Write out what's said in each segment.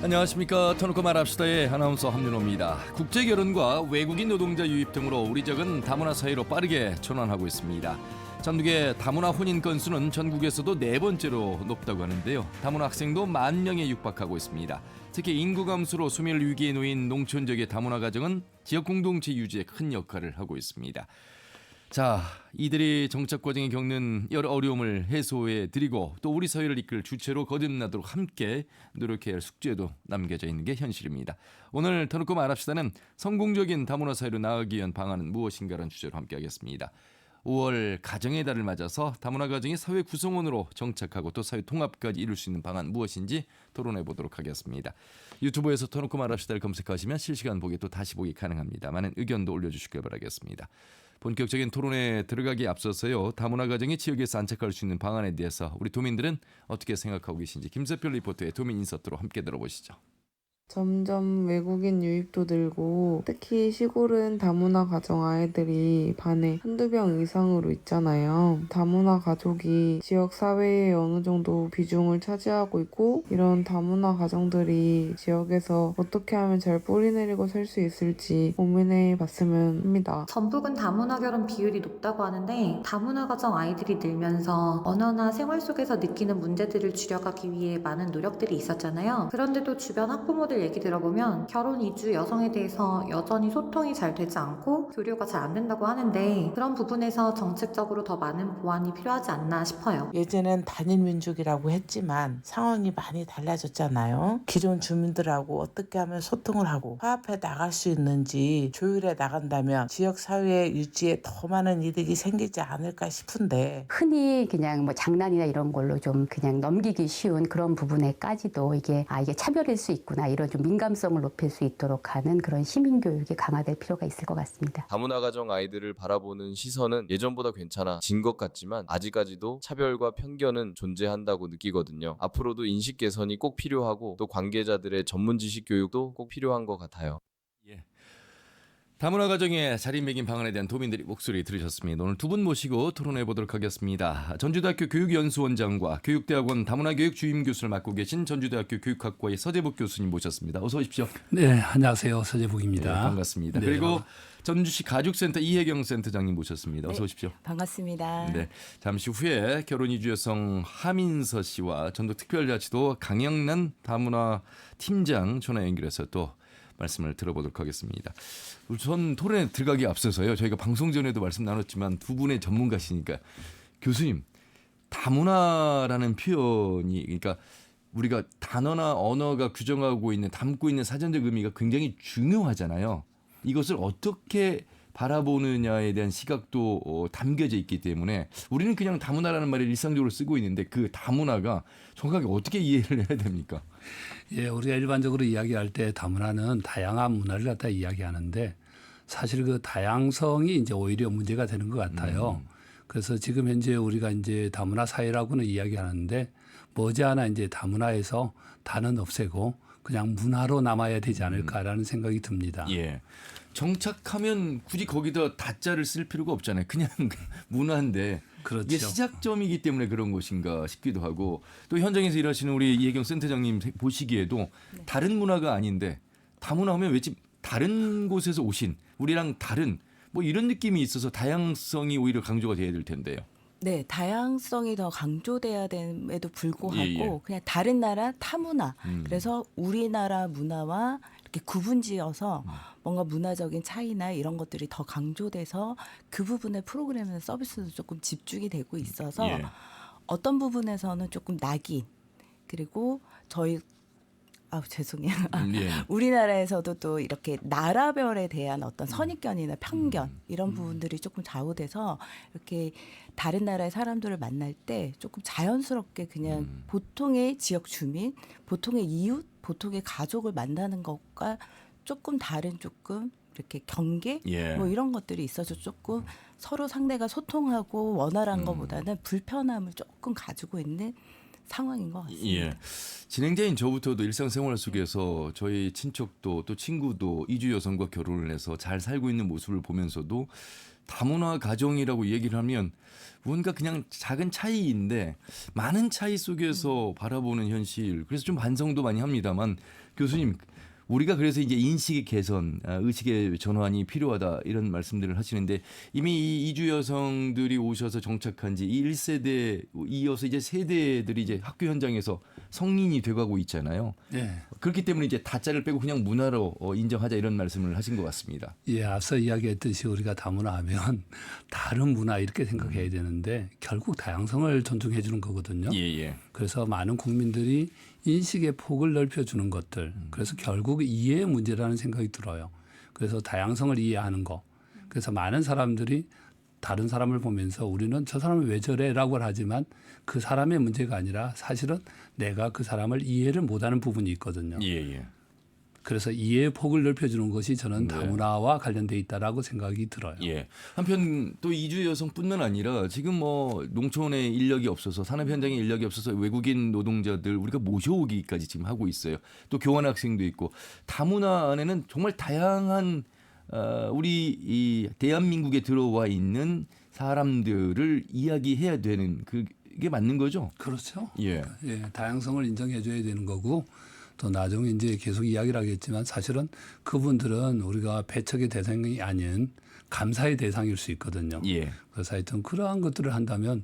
안녕하십니까. 터놓고 말합시다의 아나운서 함윤호입니다. 국제결혼과 외국인 노동자 유입 등으로 우리 지역은 다문화 사회로 빠르게 전환하고 있습니다. 전국의 다문화 혼인 건수는 전국에서도 네 번째로 높다고 하는데요. 다문화 학생도 10,000명에 육박하고 있습니다. 특히 인구 감소로 소멸 위기에 놓인 농촌 지역의 다문화 가정은 지역 공동체 유지에 큰 역할을 하고 있습니다. 자, 이들이 정착 과정에 겪는 여러 어려움을 해소해 드리고 또 우리 사회를 이끌 주체로 거듭나도록 함께 노력해야 할 숙제도 남겨져 있는 게 현실입니다. 오늘 터놓고 말합시다는 성공적인 다문화 사회로 나아가기 위한 방안은 무엇인가라는 주제로 함께하겠습니다. 5월 가정의 달을 맞아서 다문화 가정이 사회 구성원으로 정착하고 또 사회 통합까지 이룰 수 있는 방안 무엇인지 토론해 보도록 하겠습니다. 유튜브에서 터놓고 말합시다를 검색하시면 실시간 보기 또 다시 보기 가능합니다. 많은 의견도 올려주시길 바라겠습니다. 본격적인 토론에 들어가기에 앞서서요. 다문화 가정이 지역에서 안착할 수 있는 방안에 대해서 우리 도민들은 어떻게 생각하고 계신지 김세별 리포터의 도민 인서트로 함께 들어보시죠. 점점 외국인 유입도 늘고 특히 시골은 다문화 가정 아이들이 반에 한두 명 이상으로 있잖아요. 다문화 가족이 지역 사회에 어느 정도 비중을 차지하고 있고 이런 다문화 가정들이 지역에서 어떻게 하면 잘 뿌리내리고 살 수 있을지 고민해 봤으면 합니다. 전북은 다문화 결혼 비율이 높다고 하는데 다문화 가정 아이들이 늘면서 언어나 생활 속에서 느끼는 문제들을 줄여가기 위해 많은 노력들이 있었잖아요. 그런데도 주변 학부모들 얘기 들어보면 결혼 이주 여성에 대해서 여전히 소통이 잘 되지 않고 교류가 잘 안 된다고 하는데 그런 부분에서 정책적으로 더 많은 보완이 필요하지 않나 싶어요. 예전엔 단일 민족이라고 했지만 상황이 많이 달라졌잖아요. 기존 주민들하고 어떻게 하면 소통을 하고 화합해 나갈 수 있는지 조율해 나간다면 지역 사회 유지에 더 많은 이득이 생기지 않을까 싶은데 흔히 그냥 뭐 장난이나 이런 걸로 좀 그냥 넘기기 쉬운 그런 부분에까지도 이게 차별일 수 있구나 이런 좀 민감성을 높일 수 있도록 하는 그런 시민 교육이 강화될 필요가 있을 것 같습니다. 다문화 가정 아이들을 바라보는 시선은 예전보다 괜찮아진 것 같지만 아직까지도 차별과 편견은 존재한다고 느끼거든요. 앞으로도 인식 개선이 꼭 필요하고 또 관계자들의 전문 지식 교육도 꼭 필요한 것 같아요. 다문화 가정의 자리매김 방안에 대한 도민들의 목소리 들으셨습니다. 오늘 두 분 모시고 토론해 보도록 하겠습니다. 전주대학교 교육연수원장과 교육대학원 다문화교육 주임교수를 맡고 계신 전주대학교 교육학과의 서재복 교수님 모셨습니다. 어서 오십시오. 네, 안녕하세요. 서재복입니다. 네, 반갑습니다. 네. 그리고 전주시 가족센터 이혜경 센터장님 모셨습니다. 어서 오십시오. 반갑습니다. 네, 잠시 후에 결혼이주 여성 하민서 씨와 전북특별자치도 강영란 다문화 팀장 전화 연결해서 또 말씀을 들어보도록 하겠습니다. 우선 토론에 들어가기 앞서서요. 저희가 방송 전에도 말씀 나눴지만 두 분의 전문가시니까 교수님, 다문화라는 표현이 그러니까 우리가 단어나 언어가 규정하고 있는 담고 있는 사전적 의미가 굉장히 중요하잖아요. 이것을 어떻게 바라보느냐에 대한 시각도 담겨져 있기 때문에 우리는 그냥 다문화라는 말을 일상적으로 쓰고 있는데 그 다문화가 정확하게 어떻게 이해를 해야 됩니까? 예, 우리가 일반적으로 이야기할 때 다문화는 다양한 문화를 갖다 이야기하는데 사실 그 다양성이 이제 오히려 문제가 되는 것 같아요. 그래서 지금 현재 우리가 이제 다문화 사회라고는 이야기하는데 머지않아 이제 다문화에서 다는 없애고 그냥 문화로 남아야 되지 않을까라는 생각이 듭니다. 예. 정착하면 굳이 거기다 다자를 쓸 필요가 없잖아요. 그냥 문화인데 그렇죠. 이게 시작점이기 때문에 그런 것인가 싶기도 하고 또 현장에서 일하시는 우리 이혜경 센터장님 보시기에도 다른 문화가 아닌데 다문화 하면 왠지 다른 곳에서 오신 우리랑 다른 뭐 이런 느낌이 있어서 다양성이 오히려 강조가 돼야 될 텐데요. 네, 다양성이 더 강조돼야 됨에도 불구하고 예. 그냥 다른 나라 타문화. 그래서 우리나라 문화와 이렇게 구분지어서 뭔가 문화적인 차이나 이런 것들이 더 강조돼서 그 부분의 프로그램이나 서비스도 조금 집중이 되고 있어서 예. 어떤 부분에서는 조금 낙인 그리고 저희 죄송해요. 예. 우리나라에서도 또 이렇게 나라별에 대한 어떤 선입견이나 편견 이런 부분들이 조금 좌우돼서 이렇게 다른 나라의 사람들을 만날 때 조금 자연스럽게 그냥 보통의 지역 주민, 보통의 이웃, 보통의 가족을 만나는 것과 조금 다른 조금 이렇게 경계 예. 뭐 이런 것들이 있어서 조금 서로 상대가 소통하고 원활한 것보다는 불편함을 조금 가지고 있는 상황인 것 같습니다. 예. 진행자인 저부터도 일상생활 속에서 저희 친척도 또 친구도 이주 여성과 결혼을 해서 잘 살고 있는 모습을 보면서도 다문화 가정이라고 얘기를 하면 뭔가 그냥 작은 차이인데 많은 차이 속에서 바라보는 현실. 그래서 좀 반성도 많이 합니다만 교수님, 우리가 그래서 이제 인식의 개선, 의식의 전환이 필요하다 이런 말씀들을 하시는데 이미 이 이주 여성들이 오셔서 정착한 지 1세대 이어서 이제 세대들이 이제 학교 현장에서 성인이 돼가고 있잖아요. 예. 그렇기 때문에 이제 다자를 빼고 그냥 문화로 인정하자 이런 말씀을 하신 것 같습니다. 예, 앞서 이야기했듯이 우리가 다문화하면 다른 문화 이렇게 생각해야 되는데 결국 다양성을 존중해 주는 거거든요. 예. 그래서 많은 국민들이 인식의 폭을 넓혀주는 것들. 그래서 결국 이해의 문제라는 생각이 들어요. 그래서 다양성을 이해하는 거. 그래서 많은 사람들이 다른 사람을 보면서 우리는 저 사람이 왜 저래라고 하지만 그 사람의 문제가 아니라 사실은 내가 그 사람을 이해를 못하는 부분이 있거든요. 예. 그래서 이해의 폭을 넓혀주는 것이 저는 네. 다문화와 관련돼 있다라고 생각이 들어요. 예. 한편 또 이주 여성뿐만 아니라 지금 뭐 농촌에 인력이 없어서 산업 현장에 인력이 없어서 외국인 노동자들 우리가 모셔오기까지 지금 하고 있어요. 또 교환 학생도 있고 다문화 안에는 정말 다양한 우리 이 대한민국에 들어와 있는 사람들을 이야기해야 되는 그게 맞는 거죠? 그렇죠. 예. 예, 다양성을 인정해 줘야 되는 거고 또 나중에 이제 계속 이야기를 하겠지만 사실은 그분들은 우리가 배척의 대상이 아닌 감사의 대상일 수 있거든요. 예. 그래서 하여튼 그러한 것들을 한다면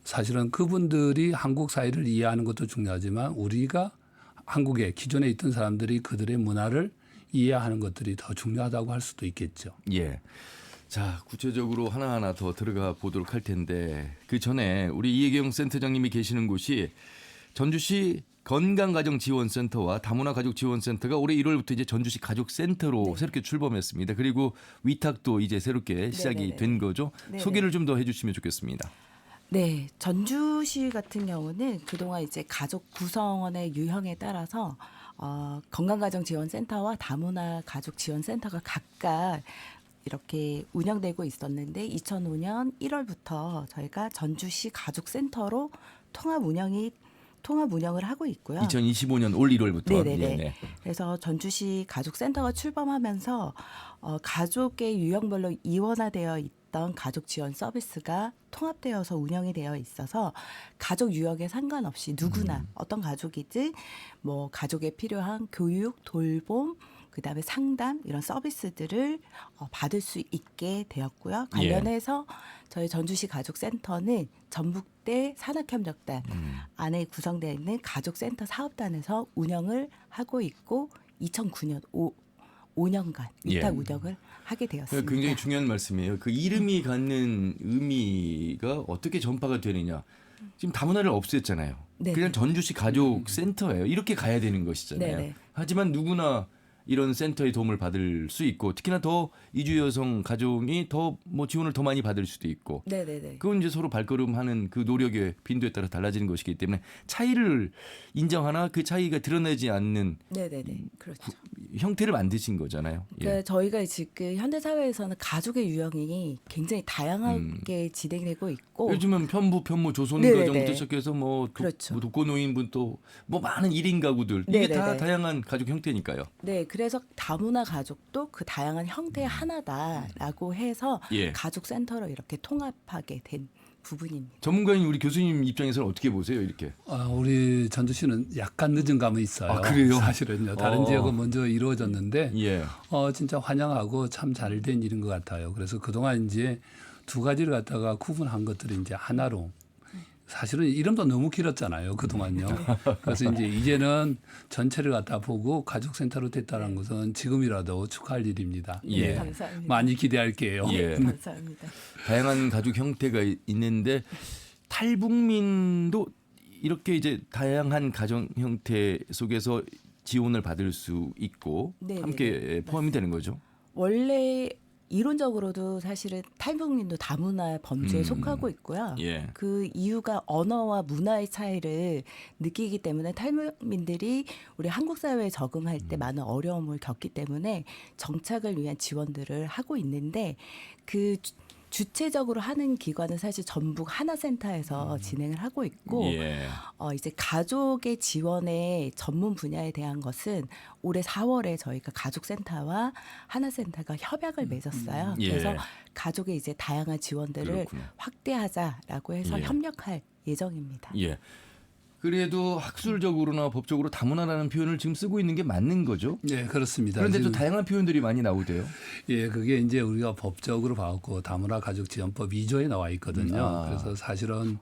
사실은 그분들이 한국 사회를 이해하는 것도 중요하지만 우리가 한국에 기존에 있던 사람들이 그들의 문화를 이해하는 것들이 더 중요하다고 할 수도 있겠죠. 예. 자, 구체적으로 하나하나 더 들어가 보도록 할 텐데 그 전에 우리 이혜경 센터장님이 계시는 곳이 전주시 건강가정지원센터와 다문화가족지원센터가 올해 1월부터 이제 전주시 가족센터로 새롭게 출범했습니다. 그리고 위탁도 이제 새롭게 시작이 네네네. 된 거죠. 네네. 소개를 좀 더 해주시면 좋겠습니다. 네, 전주시 같은 경우는 그동안 이제 가족 구성원의 유형에 따라서 건강가정지원센터와 다문화가족지원센터가 각각 이렇게 운영되고 있었는데 2005년 1월부터 저희가 전주시 가족센터로 통합 운영을 하고 있고요. 2025년 올 1월부터. 네네네. 네. 그래서 전주시 가족센터가 출범하면서 가족의 유형별로 이원화되어 있던 가족 지원 서비스가 통합되어서 운영이 되어 있어서 가족 유형에 상관없이 누구나 어떤 가족이든 뭐 가족에 필요한 교육, 돌봄, 그다음에 상담 이런 서비스들을 받을 수 있게 되었고요. 관련해서 저희 전주시 가족센터는 전북대 산학협력단 안에 구성되어 있는 가족센터 사업단에서 운영을 하고 있고 2009년 5년간 위탁 운영을 하게 되었습니다. 굉장히 중요한 말씀이에요. 그 이름이 갖는 의미가 어떻게 전파가 되느냐. 지금 다문화를 없앴잖아요. 네. 그냥 전주시 가족센터예요. 이렇게 가야 되는 것이잖아요. 네네. 하지만 누구나 이런 센터의 도움을 받을 수 있고 특히나 더 이주 여성 가족이 더 뭐 지원을 더 많이 받을 수도 있고 네네네. 그건 이제 서로 발걸음하는 그 노력의 빈도에 따라 달라지는 것이기 때문에 차이를 인정하나 그 차이가 드러나지 않는 네네네. 그렇죠. 형태를 만드신 거잖아요. 예. 그러니까 저희가 지금 현대 사회에서는 가족의 유형이 굉장히 다양하게 진행되고 있고 요즘은 편부 조선 네네네. 가정부터 시작해서 뭐 그렇죠. 독거노인분 또 뭐 많은 1인 가구들 이게 다 네네네. 다양한 가족 형태니까요. 네, 그래서 다문화 가족도 그 다양한 형태의 하나다라고 해서 예. 가족센터로 이렇게 통합하게 된 부분입니다. 전문가인 우리 교수님 입장에서는 어떻게 보세요, 이렇게? 우리 전주시는 약간 늦은 감은 있어요. 아, 그래요? 사실은요. 다른 지역은 먼저 이루어졌는데 예. 진짜 환영하고 참 잘된 일인 것 같아요. 그래서 그동안 이제 두 가지를 갖다가 구분한 것들이 이제 하나로 사실은 이름도 너무 길었잖아요. 그동안요. 그래서 이제는 전체를 갖다 보고 가족센터로 됐다는 것은 지금이라도 축하할 일입니다. 예. 네, 감사합니다. 많이 기대할게요. 예. 감사합니다. 다양한 가족 형태가 있는데 탈북민도 이렇게 이제 다양한 가정 형태 속에서 지원을 받을 수 있고 네네네. 함께 포함이 되는 거죠. 원래 이론적으로도 사실은 탈북민도 다문화 범주에 속하고 있고요. 예. 그 이유가 언어와 문화의 차이를 느끼기 때문에 탈북민들이 우리 한국 사회에 적응할 때 많은 어려움을 겪기 때문에 정착을 위한 지원들을 하고 있는데 그 주체적으로 하는 기관은 사실 전북 하나센터에서 진행을 하고 있고 예. 이제 가족의 지원의 전문 분야에 대한 것은 올해 4월에 저희가 가족센터와 하나센터가 협약을 맺었어요. 예. 그래서 가족의 이제 다양한 지원들을 그렇군요. 확대하자라고 해서 예. 협력할 예정입니다. 예. 그래도 학술적으로나 법적으로 다문화라는 표현을 지금 쓰고 있는 게 맞는 거죠? 네, 그렇습니다. 그런데 또 지금, 다양한 표현들이 많이 나오대요. 예, 그게 이제 우리가 법적으로 봐갖고 다문화 가족 지원법 2조에 나와 있거든요. 아. 그래서 사실은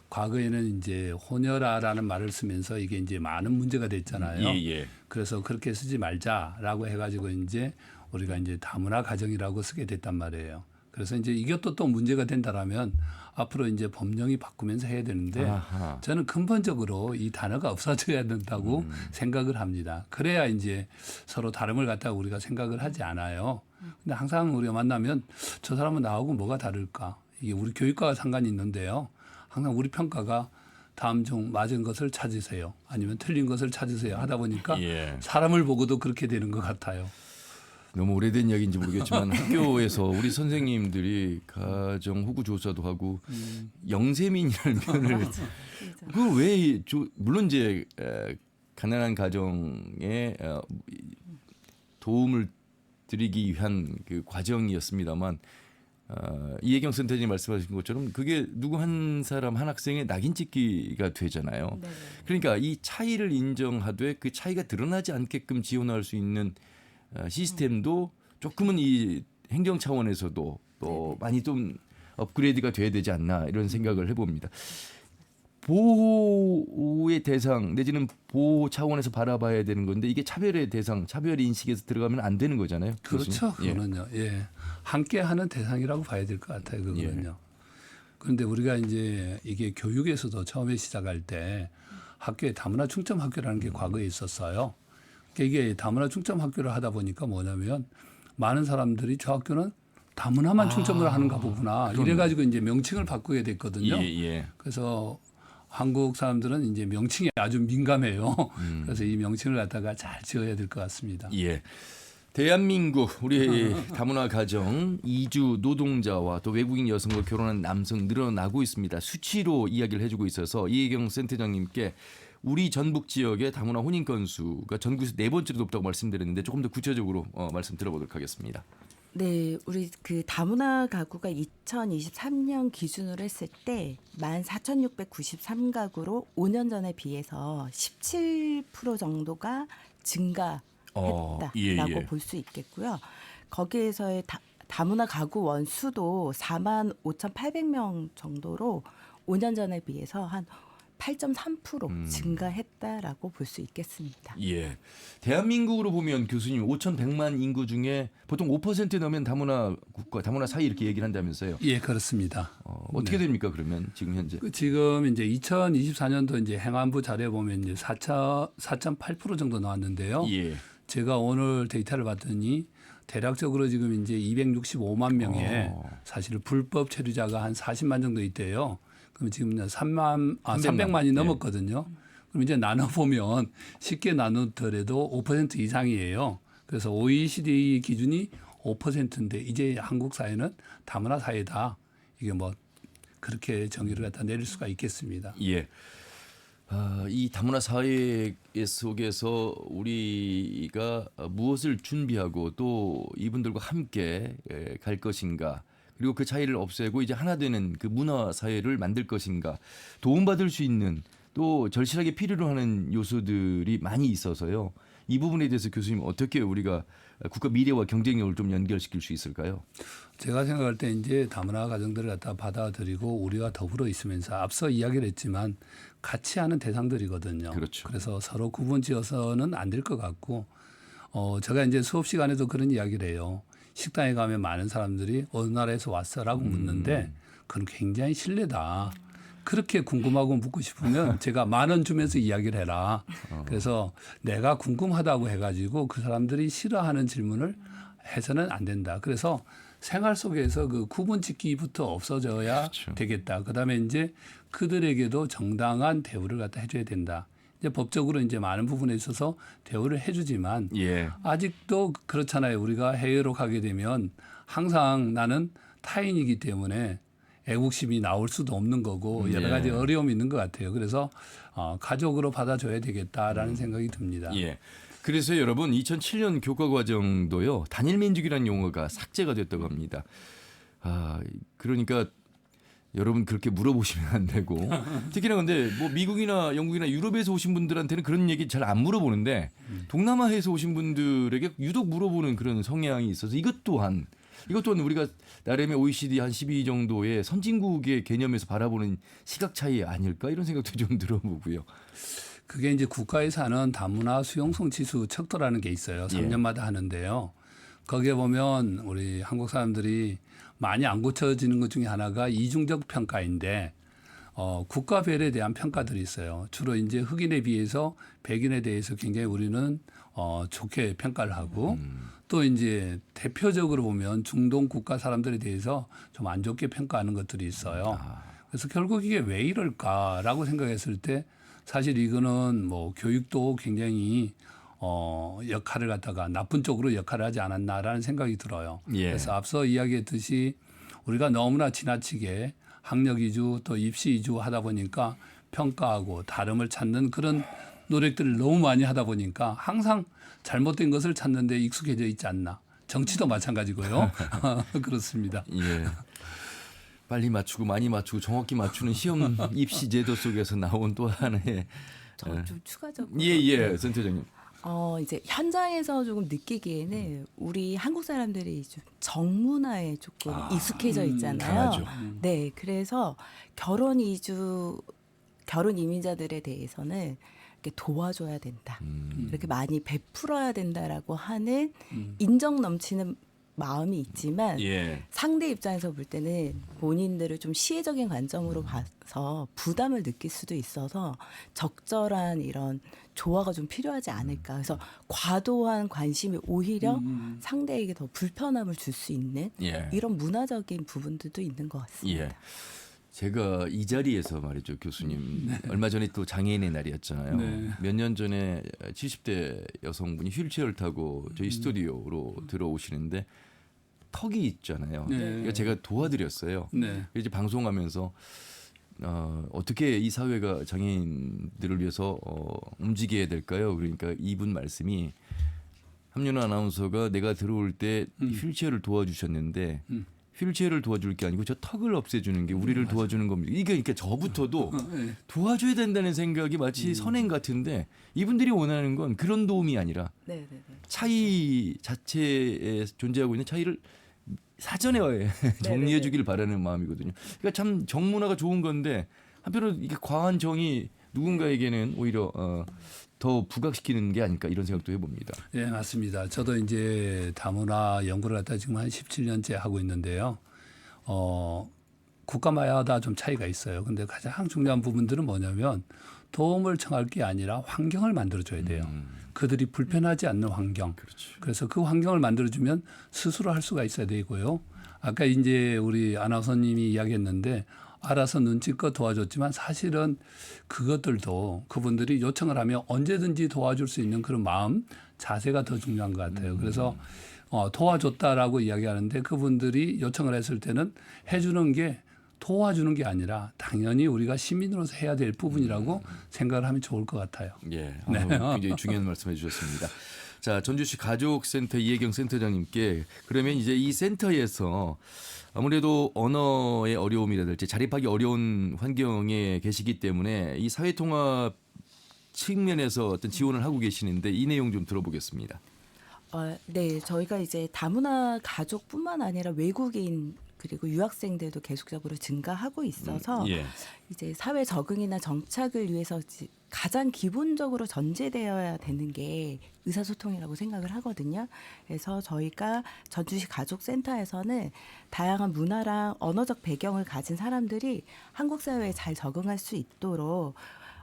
과거에는 이제 혼혈아라는 말을 쓰면서 이게 이제 많은 문제가 됐잖아요. 예. 그래서 그렇게 쓰지 말자라고 해가지고 이제 우리가 이제 다문화 가정이라고 쓰게 됐단 말이에요. 그래서 이제 이것도 또 문제가 된다라면 앞으로 이제 법령이 바꾸면서 해야 되는데 아하. 저는 근본적으로 이 단어가 없어져야 된다고 생각을 합니다. 그래야 이제 서로 다름을 갖다가 우리가 생각을 하지 않아요. 근데 항상 우리가 만나면 저 사람은 나하고 뭐가 다를까? 이게 우리 교육과가 상관이 있는데요. 항상 우리 평가가 다음 중 맞은 것을 찾으세요. 아니면 틀린 것을 찾으세요. 하다 보니까 예. 사람을 보고도 그렇게 되는 것 같아요. 너무 오래된 이야기인지 모르겠지만 학교에서 우리 선생님들이 가정 후구 조사도 하고 영세민이라는 표현을 그왜 물론 이제 가난한 가정에 도움을 드리기 위한 그 과정이었습니다만 이혜경 센터장님 말씀하신 것처럼 그게 누구 한 사람 한 학생의 낙인 찍기가 되잖아요. 네. 그러니까 이 차이를 인정하되 그 차이가 드러나지 않게끔 지원할 수 있는 시스템도 조금은 이 행정 차원에서도 또 많이 좀 업그레이드가 돼야 되지 않나 이런 생각을 해봅니다. 보호의 대상 내지는 보호 차원에서 바라봐야 되는 건데 이게 차별의 대상, 차별 인식에서 들어가면 안 되는 거잖아요. 그렇죠. 교수님. 예. 그거는요. 예. 함께 하는 대상이라고 봐야 될 것 같아요. 그거는요. 그런데 우리가 이제 이게 교육에서도 처음에 시작할 때 학교에 다문화 중점 학교라는 게 과거에 있었어요. 그러니까 이게 다문화 중점 학교를 하다 보니까 뭐냐면 많은 사람들이 저 학교는 다문화만 중점으로 하는가 보구나. 이래가지고 이제 명칭을 바꾸게 됐거든요. 예. 그래서 한국 사람들은 이제 명칭에 아주 민감해요. 그래서 이 명칭을 갖다가 잘 지어야 될 것 같습니다. 예. 대한민국 우리 다문화 가정 이주 노동자와 또 외국인 여성과 결혼한 남성 늘어나고 있습니다. 수치로 이야기를 해주고 있어서 이혜경 센터장님께 우리 전북 지역의 다문화 혼인 건수가 전국에서 4번째로 높다고 말씀드렸는데 조금 더 구체적으로 말씀 들어보도록 하겠습니다. 네, 우리 그 다문화 가구가 2023년 기준으로 했을 때 14,693가구로 5년 전에 비해서 17% 정도가 증가했다라고 볼 수 있겠고요. 거기에서의 다문화 가구 원수도 45,800명 정도로 5년 전에 비해서 한 8.3% 증가했다라고 볼 수 있겠습니다. 예. 대한민국으로 보면 교수님 5,100만 인구 중에 보통 5% 넘으면 다문화 국가, 다문화 사회 이렇게 얘기를 한다면서요. 예, 그렇습니다. 어떻게 됩니까 그러면 지금 현재? 지금 이제 2024년도 이제 행안부 자료에 보면 이제 4.8% 정도 나왔는데요. 예. 제가 오늘 데이터를 봤더니 대략적으로 지금 이제 265만 명의 사실 불법 체류자가 한 40만 정도 있대요. 그럼 지금 300만이 넘었거든요. 그럼 이제 나눠보면 쉽게 나누더라도 5% 이상이에요. 그래서 OECD 기준이 5%인데 이제 한국 사회는 다문화 사회다. 이게 뭐 그렇게 정의를 갖다 내릴 수가 있겠습니다. 예. 이 다문화 사회 속에서 우리가 무엇을 준비하고 또 이분들과 함께 갈 것인가 그리고 그 차이를 없애고 이제 하나 되는 그 문화 사회를 만들 것인가 도움받을 수 있는 또 절실하게 필요로 하는 요소들이 많이 있어서요. 이 부분에 대해서 교수님 어떻게 우리가 국가 미래와 경쟁력을 좀 연결시킬 수 있을까요? 제가 생각할 때 이제 다문화 가정들을 갖다 받아들이고 우리와 더불어 있으면서 앞서 이야기를 했지만 같이 하는 대상들이거든요. 그렇죠. 그래서 서로 구분지어서는 안 될 것 같고 제가 이제 수업 시간에도 그런 이야기를 해요. 식당에 가면 많은 사람들이 어느 나라에서 왔어라고 묻는데 그건 굉장히 실례다. 그렇게 궁금하고 묻고 싶으면 제가 10,000원 주면서 이야기를 해라. 그래서 내가 궁금하다고 해가지고 그 사람들이 싫어하는 질문을 해서는 안 된다. 그래서 생활 속에서 그 구분짓기부터 없어져야 그렇죠. 되겠다. 그다음에 이제 그들에게도 정당한 대우를 갖다 해줘야 된다. 이제 법적으로 이제 많은 부분에 있어서 대우를 해주지만 예. 아직도 그렇잖아요. 우리가 해외로 가게 되면 항상 나는 타인이기 때문에 애국심이 나올 수도 없는 거고 여러 가지 예. 어려움이 있는 것 같아요. 그래서 가족으로 받아줘야 되겠다라는 생각이 듭니다. 예. 그래서 여러분 2007년 교과 과정도요 단일 민족이라는 용어가 삭제가 됐다고 합니다. 그러니까 여러분 그렇게 물어보시면 안 되고 특히나 근데 뭐 미국이나 영국이나 유럽에서 오신 분들한테는 그런 얘기 잘 안 물어보는데 동남아에서 오신 분들에게 유독 물어보는 그런 성향이 있어서 이것 또한 우리가 나름의 OECD 한 12 정도의 선진국의 개념에서 바라보는 시각 차이 아닐까 이런 생각도 좀 들어보고요. 그게 이제 국가에서 하는 다문화 수용성 지수 척도라는 게 있어요. 3년마다 하는데요. 거기에 보면 우리 한국 사람들이 많이 안 고쳐지는 것 중에 하나가 이중적 평가인데 국가별에 대한 평가들이 있어요. 주로 이제 흑인에 비해서 백인에 대해서 굉장히 우리는 좋게 평가를 하고 또 이제 대표적으로 보면 중동 국가 사람들에 대해서 좀 안 좋게 평가하는 것들이 있어요. 그래서 결국 이게 왜 이럴까라고 생각했을 때 사실 이거는 뭐 교육도 굉장히 역할을 갖다가 나쁜 쪽으로 역할을 하지 않았나라는 생각이 들어요. 예. 그래서 앞서 이야기했듯이 우리가 너무나 지나치게 학력 위주 또 입시 위주 하다 보니까 평가하고 다름을 찾는 그런 노력들을 너무 많이 하다 보니까 항상 잘못된 것을 찾는 데 익숙해져 있지 않나. 정치도 마찬가지고요. 그렇습니다. 예. 빨리 맞추고 많이 맞추고 정확히 맞추는 시험 입시 제도 속에서 나온 또 하나의 저 좀 추가적으로 예, 센터장님. 이제 현장에서 조금 느끼기에는 우리 한국 사람들이 좀 정문화에 조금 익숙해져 있잖아요. 강하죠. 네, 그래서 결혼 이민자들에 대해서는 이렇게 도와줘야 된다. 이렇게 많이 베풀어야 된다라고 하는 인정 넘치는 마음이 있지만 예. 상대 입장에서 볼 때는 본인들을 좀 시혜적인 관점으로 봐서 부담을 느낄 수도 있어서 적절한 이런 조화가 좀 필요하지 않을까. 그래서 과도한 관심이 오히려 상대에게 더 불편함을 줄 수 있는 예. 이런 문화적인 부분들도 있는 것 같습니다. 예. 제가 이 자리에서 말이죠, 교수님. 얼마 전에 또 장애인의 날이었잖아요. 네. 몇 년 전에 70대 여성분이 휠체어를 타고 저희 스튜디오로 들어오시는데 턱이 있잖아요. 네. 그러니까 제가 도와드렸어요. 네. 이제 방송하면서 어떻게 이 사회가 장애인들을 위해서 움직여야 될까요? 그러니까 이분 말씀이 함윤아 아나운서가 내가 들어올 때 휠체어를 도와주셨는데 휠체어를 도와줄 게 아니고 저 턱을 없애주는 게 우리를 도와주는 겁니다. 이게 그러니까 저부터도 네. 도와줘야 된다는 생각이 마치 선행 같은데 이분들이 원하는 건 그런 도움이 아니라 네. 차이 자체에 존재하고 있는 차이를 사전에 정리해 주길 바라는 마음이거든요. 그러니까 참 정문화가 좋은 건데 한편으로 이게 과한 정이 누군가에게는 오히려 더 부각시키는 게 아닐까 이런 생각도 해봅니다. 예, 맞습니다. 저도 이제 다문화 연구를 갖다 지금 한 17년째 하고 있는데요. 국가마다 좀 차이가 있어요. 근데 가장 중요한 부분들은 뭐냐면 도움을 청할 게 아니라 환경을 만들어줘야 돼요. 그들이 불편하지 않는 환경. 그렇죠. 그래서 그 환경을 만들어주면 스스로 할 수가 있어야 되고요. 아까 이제 우리 아나운서님이 이야기했는데 알아서 눈치껏 도와줬지만 사실은 그것들도 그분들이 요청을 하면 언제든지 도와줄 수 있는 그런 마음, 자세가 더 중요한 것 같아요. 그래서 도와줬다라고 이야기하는데 그분들이 요청을 했을 때는 해주는 게 도와주는 게 아니라 당연히 우리가 시민으로서 해야 될 부분이라고 생각을 하면 좋을 것 같아요. 예, 네. 굉장히 중요한 말씀해 주셨습니다. 자, 전주시 가족센터 이혜경 센터장님께 그러면 이제 이 센터에서 아무래도 언어의 어려움이라든지 자립하기 어려운 환경에 계시기 때문에 이 사회통합 측면에서 어떤 지원을 하고 계시는데 이 내용 좀 들어보겠습니다. 네, 저희가 이제 다문화 가족뿐만 아니라 외국인 그리고 유학생들도 계속적으로 증가하고 있어서 예. 이제 사회 적응이나 정착을 위해서 가장 기본적으로 전제되어야 되는 게 의사소통이라고 생각을 하거든요. 그래서 저희가 전주시 가족센터에서는 다양한 문화랑 언어적 배경을 가진 사람들이 한국 사회에 잘 적응할 수 있도록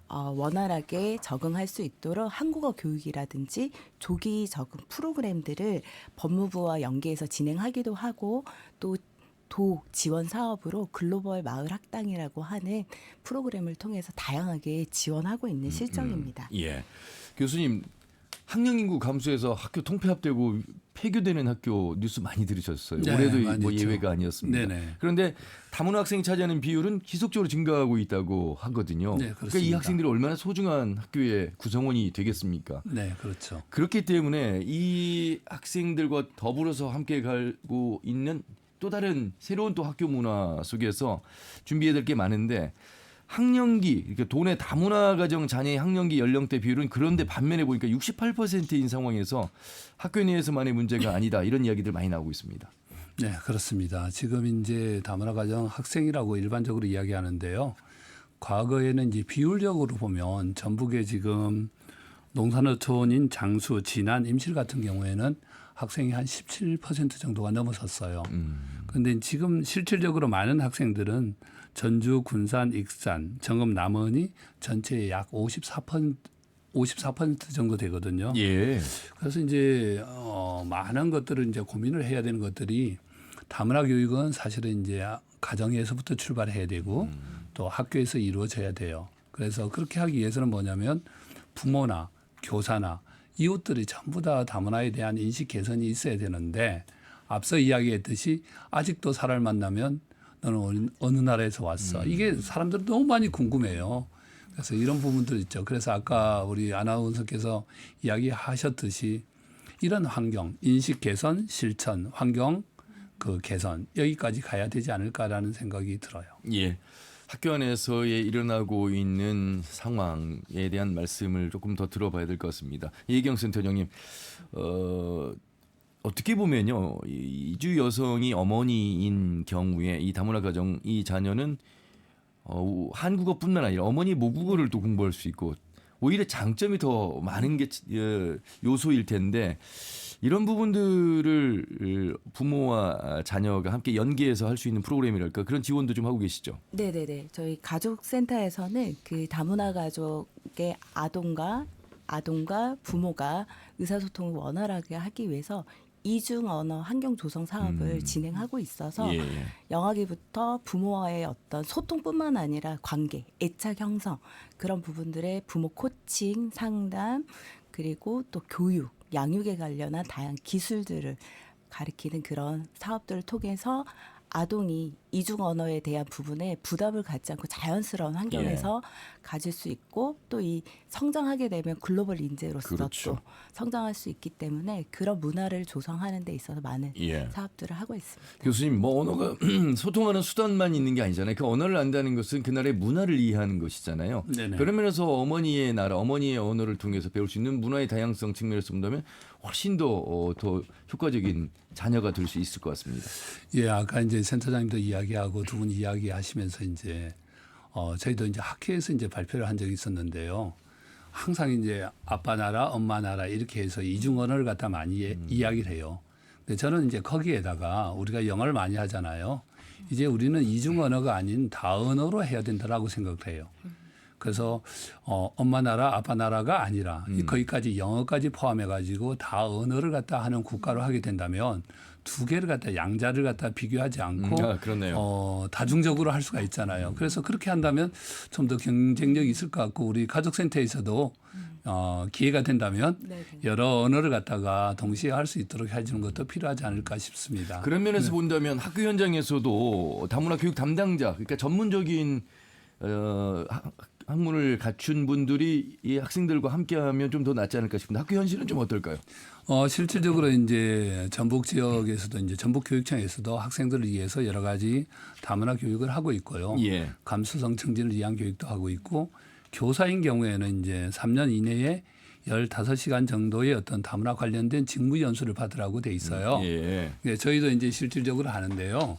원활하게 적응할 수 있도록 한국어 교육이라든지 조기 적응 프로그램들을 법무부와 연계해서 진행하기도 하고 또 도 지원 사업으로 글로벌 마을 학당이라고 하는 프로그램을 통해서 다양하게 지원하고 있는 실정입니다. 예. 교수님 학령 인구 감소해서 학교 통폐합되고 폐교되는 학교 뉴스 많이 들으셨어요. 네, 올해도 많이 뭐 있죠. 예외가 아니었습니다. 네네. 그런데 다문화 학생이 차지하는 비율은 지속적으로 증가하고 있다고 하거든요. 네, 그러니까 이 그렇습니다. 학생들이 얼마나 소중한 학교의 구성원이 되겠습니까? 네, 그렇죠. 그렇기 때문에 이 학생들과 더불어서 함께 가고 있는 또 다른 새로운 또 학교 문화 속에서 준비해야 될 게 많은데 학령기, 그러니까 도내 다문화 가정 자녀의 학령기 연령대 비율은 그런데 반면에 보니까 68%인 상황에서 학교 내에서만의 문제가 아니다 이런 이야기들 많이 나오고 있습니다. 네, 그렇습니다. 지금 이제 다문화 가정 학생이라고 일반적으로 이야기하는데요. 과거에는 이제 비율적으로 보면 전북에 지금 농산어촌인 장수, 진안, 임실 같은 경우에는 학생이 한 17% 정도가 넘어섰어요. 그런데 지금 실질적으로 많은 학생들은 전주, 군산, 익산, 정읍, 남원이 전체의 약 54% 정도 되거든요. 예. 그래서 이제 많은 것들을 이제 고민을 해야 되는 것들이 다문화 교육은 사실은 이제 가정에서부터 출발해야 되고 또 학교에서 이루어져야 돼요. 그래서 그렇게 하기 위해서는 뭐냐면 부모나 교사나 이웃들이 전부 다 다문화에 대한 인식 개선이 있어야 되는데 앞서 이야기했듯이 아직도 사람을 만나면 너는 어느 나라에서 왔어. 이게 사람들이 너무 많이 궁금해요. 그래서 이런 부분들 있죠. 그래서 아까 우리 아나운서께서 이야기하셨듯이 이런 환경, 인식 개선, 실천, 환경 그 개선 여기까지 가야 되지 않을까라는 생각이 들어요. 예. 학교 안에서의 일어나고 있는 상황에 대한 말씀을 조금 더 들어봐야 될 것 같습니다. 이혜경 센터장님, 어떻게 보면요, 이주 여성이 어머니인 경우에 이 다문화 가정 이 자녀는 한국어뿐만 아니라 어머니 모국어를 또 공부할 수 있고 오히려 장점이 더 많은 게 요소일 텐데 이런 부분들을 부모와 자녀가 함께 연계해서 할 수 있는 프로그램이랄까 그런 지원도 좀 하고 계시죠? 네네네. 저희 가족센터에서는 그 다문화 가족의 아동과 부모가 의사소통을 원활하게 하기 위해서 이중 언어 환경 조성 사업을 진행하고 있어서 예. 영아기부터 부모와의 어떤 소통뿐만 아니라 관계, 애착 형성 그런 부분들의 부모 코칭, 상담 그리고 또 교육, 양육에 관련한 다양한 기술들을 가리키는 그런 사업들을 통해서 아동이 이중 언어에 대한 부분에 부담을 갖지 않고 자연스러운 환경에서 가질 수 있고 또 이 성장하게 되면 글로벌 인재로서 그렇죠. 또 성장할 수 있기 때문에 그런 문화를 조성하는 데 있어서 많은 사업들을 하고 있습니다. 교수님, 뭐 언어가 소통하는 수단만 있는 게 아니잖아요. 그 언어를 안다는 것은 그 나라의 문화를 이해하는 것이잖아요. 네네. 그런 면에서 어머니의 나라, 어머니의 언어를 통해서 배울 수 있는 문화의 다양성 측면에서 본다면 훨씬 더 효과적인 자녀가 될 수 있을 것 같습니다. 예, 아까 이제 센터장님도 이야기하고 두 분 이야기하시면서 이제 저희도 이제 학회에서 이제 발표를 한 적이 있었는데요. 항상 이제 아빠 나라, 엄마 나라 이렇게 해서 이중 언어를 갖다 많이 이야기를 해요. 근데 저는 이제 거기에다가 우리가 영어를 많이 하잖아요. 이제 우리는 이중 언어가 아닌 다언어로 해야 된다라고 생각을 해요. 그래서 엄마 나라, 아빠 나라가 아니라 거기까지 영어까지 포함해 가지고 다 언어를 갖다 하는 국가로 하게 된다면 두 개를 갖다 양자를 갖다 비교하지 않고 그렇네요. 다중적으로 할 수가 있잖아요. 그래서 그렇게 한다면 좀 더 경쟁력이 있을 것 같고 우리 가족센터에서도 기회가 된다면 여러 언어를 갖다가 동시에 할 수 있도록 해주는 것도 필요하지 않을까 싶습니다. 그런 면에서 본다면 학교 현장에서도 다문화 교육 담당자, 그러니까 전문적인 학문을 갖춘 분들이 이 학생들과 함께하면 좀 더 낫지 않을까 싶은데 학교 현실은 좀 어떨까요? 실질적으로 이제 전북 지역에서도 이제 전북교육청에서도 학생들을 위해서 여러 가지 다문화 교육을 하고 있고요. 감수성 증진을 위한 교육도 하고 있고 교사인 경우에는 이제 3년 이내에 15시간 정도의 어떤 다문화 관련된 직무 연수를 받으라고 돼 있어요. 저희도 이제 실질적으로 하는데요.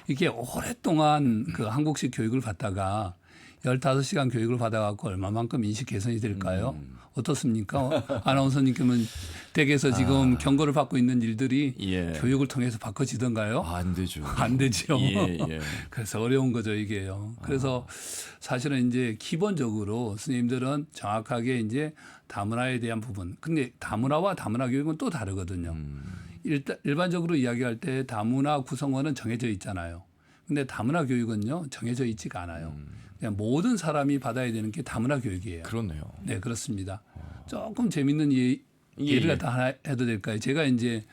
이게 오랫동안 그 한국식 교육을 받다가 15시간 교육을 받아갖고 얼마만큼 인식 개선이 될까요? 어떻습니까? 아나운서님께는 댁에서 지금 경고를 받고 있는 일들이 교육을 통해서 바꿔지던가요? 안 되죠. 안 되죠. 그래서 어려운 거죠, 이게요. 그래서 사실은 이제 기본적으로 선생님들은 정확하게 이제 다문화에 대한 부분. 근데 다문화와 다문화 교육은 또 다르거든요. 일반적으로 이야기할 때 다문화 구성원은 정해져 있잖아요. 근데 다문화 교육은요, 정해져 있지가 않아요. 그냥 모든 사람이 받아야 되는 게 다문화 교육이에요. 그렇네요. 네, 그렇습니다. 조금 재밌는 얘기를 갖다 하나 해도 될까요? 제가 이제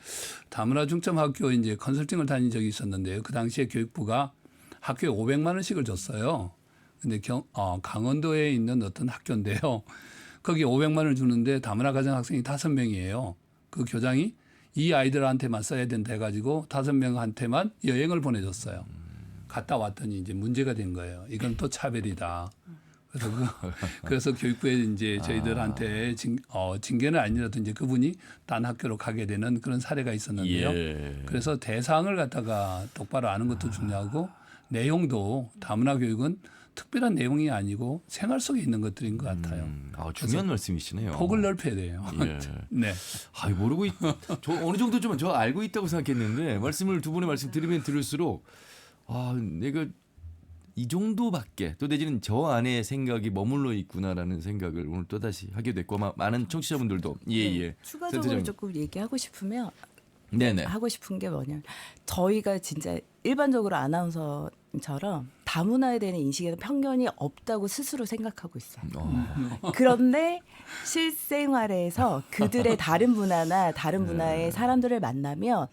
다문화 중점 학교 이제 컨설팅을 다닌 적이 있었는데요. 그 당시에 교육부가 학교에 500만 원씩을 줬어요. 근데 강원도에 있는 어떤 학교인데요. 거기 500만 원을 주는데 다문화 가정 학생이 5명이에요. 그 교장이 이 아이들한테만 써야 된다 해가지고 5명한테만 여행을 보내줬어요. 갔다 왔더니 이제 문제가 된 거예요. 이건 또 차별이다. 그래서 교육부에 이제 저희들한테 징계는 아니라도 이제 그분이 딴 학교로 가게 되는 그런 사례가 있었는데요. 예. 그래서 대상을 갖다가 똑바로 아는 것도 중요하고 내용도 다문화 교육은 특별한 내용이 아니고 생활 속에 있는 것들인 것 같아요. 중요한 말씀이시네요. 폭을 넓혀야 돼요. 예. 네. 모르고 저 어느 정도 좀 저 알고 있다고 생각했는데 말씀을 두 분의 말씀 들으면 들을수록 내가 이 정도밖에 또 내지는 저 안에 생각이 머물러 있구나라는 생각을 오늘 또 다시 하게 됐고 많은 청취자분들도 예. 추가적으로 센터장님. 조금 얘기하고 싶으면 네네. 하고 싶은 게 뭐냐면 저희가 진짜 일반적으로 아나운서처럼 다문화에 대한 인식에는 편견이 없다고 스스로 생각하고 있어요. 그런데 실생활에서 그들의 다른 문화나 다른 문화의 사람들을 만나면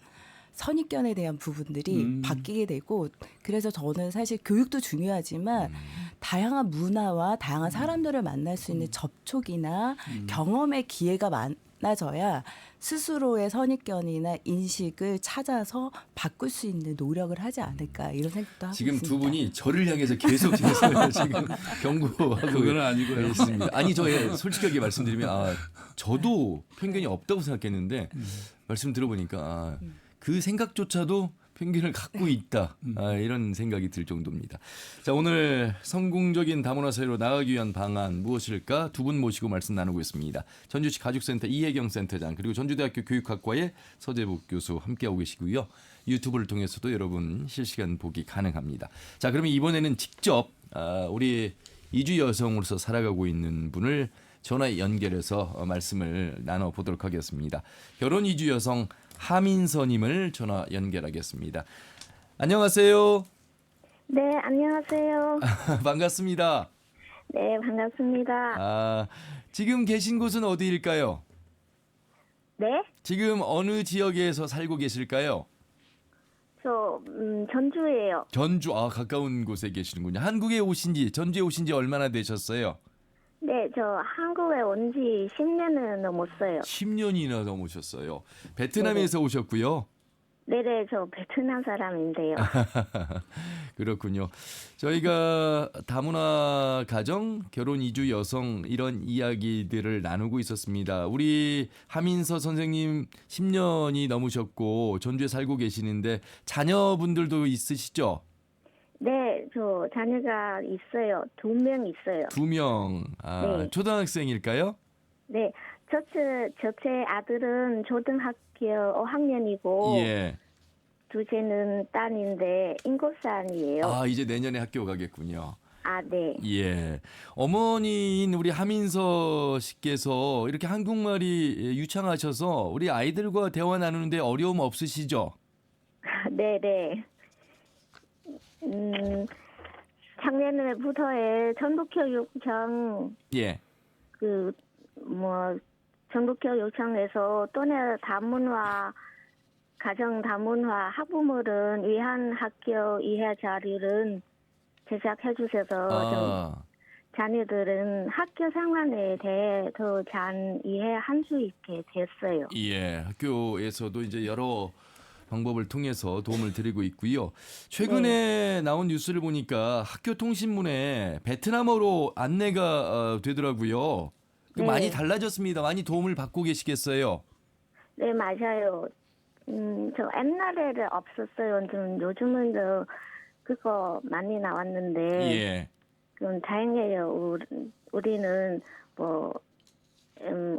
선입견에 대한 부분들이 바뀌게 되고 그래서 저는 사실 교육도 중요하지만 다양한 문화와 다양한 사람들을 만날 수 있는 접촉이나 경험의 기회가 많아져야 스스로의 선입견이나 인식을 찾아서 바꿀 수 있는 노력을 하지 않을까 이런 생각도 하고 지금 있습니다. 두 분이 저를 향해서 계속 지금 경고하고 그건 아니고요. 있습니다. 아니 저 솔직하게 말씀드리면 저도 편견이 없다고 생각했는데 말씀 들어보니까 그 생각조차도 편견을 갖고 있다. 이런 생각이 들 정도입니다. 자, 오늘 성공적인 다문화 사회로 나아가기 위한 방안 무엇일까? 두 분 모시고 말씀 나누고 있습니다. 전주시 가족센터 이혜경 센터장 그리고 전주대학교 교육학과의 서재복 교수 함께하고 계시고요. 유튜브를 통해서도 여러분 실시간 보기 가능합니다. 자, 그러면 이번에는 직접 우리 이주 여성으로서 살아가고 있는 분을 전화 연결해서 말씀을 나눠보도록 하겠습니다. 결혼 이주 여성 하민서님을 전화 연결하겠습니다. 안녕하세요. 네, 안녕하세요. 반갑습니다. 네, 반갑습니다. 지금 계신 곳은 어디일까요? 네? 지금 어느 지역에서 살고 계실까요? 저 전주예요. 전주, 가까운 곳에 계시는군요. 한국에 전주에 오신 지 얼마나 되셨어요? 네, 저 한국에 온 지 10년은 넘었어요. 10년이나 넘으셨어요. 베트남에서 오셨고요. 네네, 저 베트남 사람인데요. 그렇군요. 저희가 다문화 가정, 결혼 이주 여성 이런 이야기들을 나누고 있었습니다. 우리 하민서 선생님 10년이 넘으셨고 전주에 살고 계시는데 자녀분들도 있으시죠? 네, 저 자녀가 있어요. 2명 있어요. 2명. 네. 초등학생일까요? 네, 첫째 아들은 초등학교 5학년이고 예. 둘째는 딸인데 7살이에요. 이제 내년에 학교 가겠군요. 네. 예. 어머니인 우리 하민서 씨께서 이렇게 한국말이 유창하셔서 우리 아이들과 대화 나누는데 어려움 없으시죠? 네네. 작년에부터의 전북교육청 예. 전북교육청에서 또래 다문화 가정 다문화 학부모를 위한 학교 이해 자료를 제작해 주셔서 자녀들은 학교 생활에 대해 더 잘 이해할 수 있게 됐어요. 예. 학교에서도 이제 여러 방법을 통해서 도움을 드리고 있고요. 최근에 나온 뉴스를 보니까 학교 통신문에 베트남어로 안내가 되더라고요. 네. 많이 달라졌습니다. 많이 도움을 받고 계시겠어요? 네, 맞아요. 저 옛날에는 없었어요. 좀 요즘은 그거 많이 나왔는데 예. 좀 다행이에요. 우리는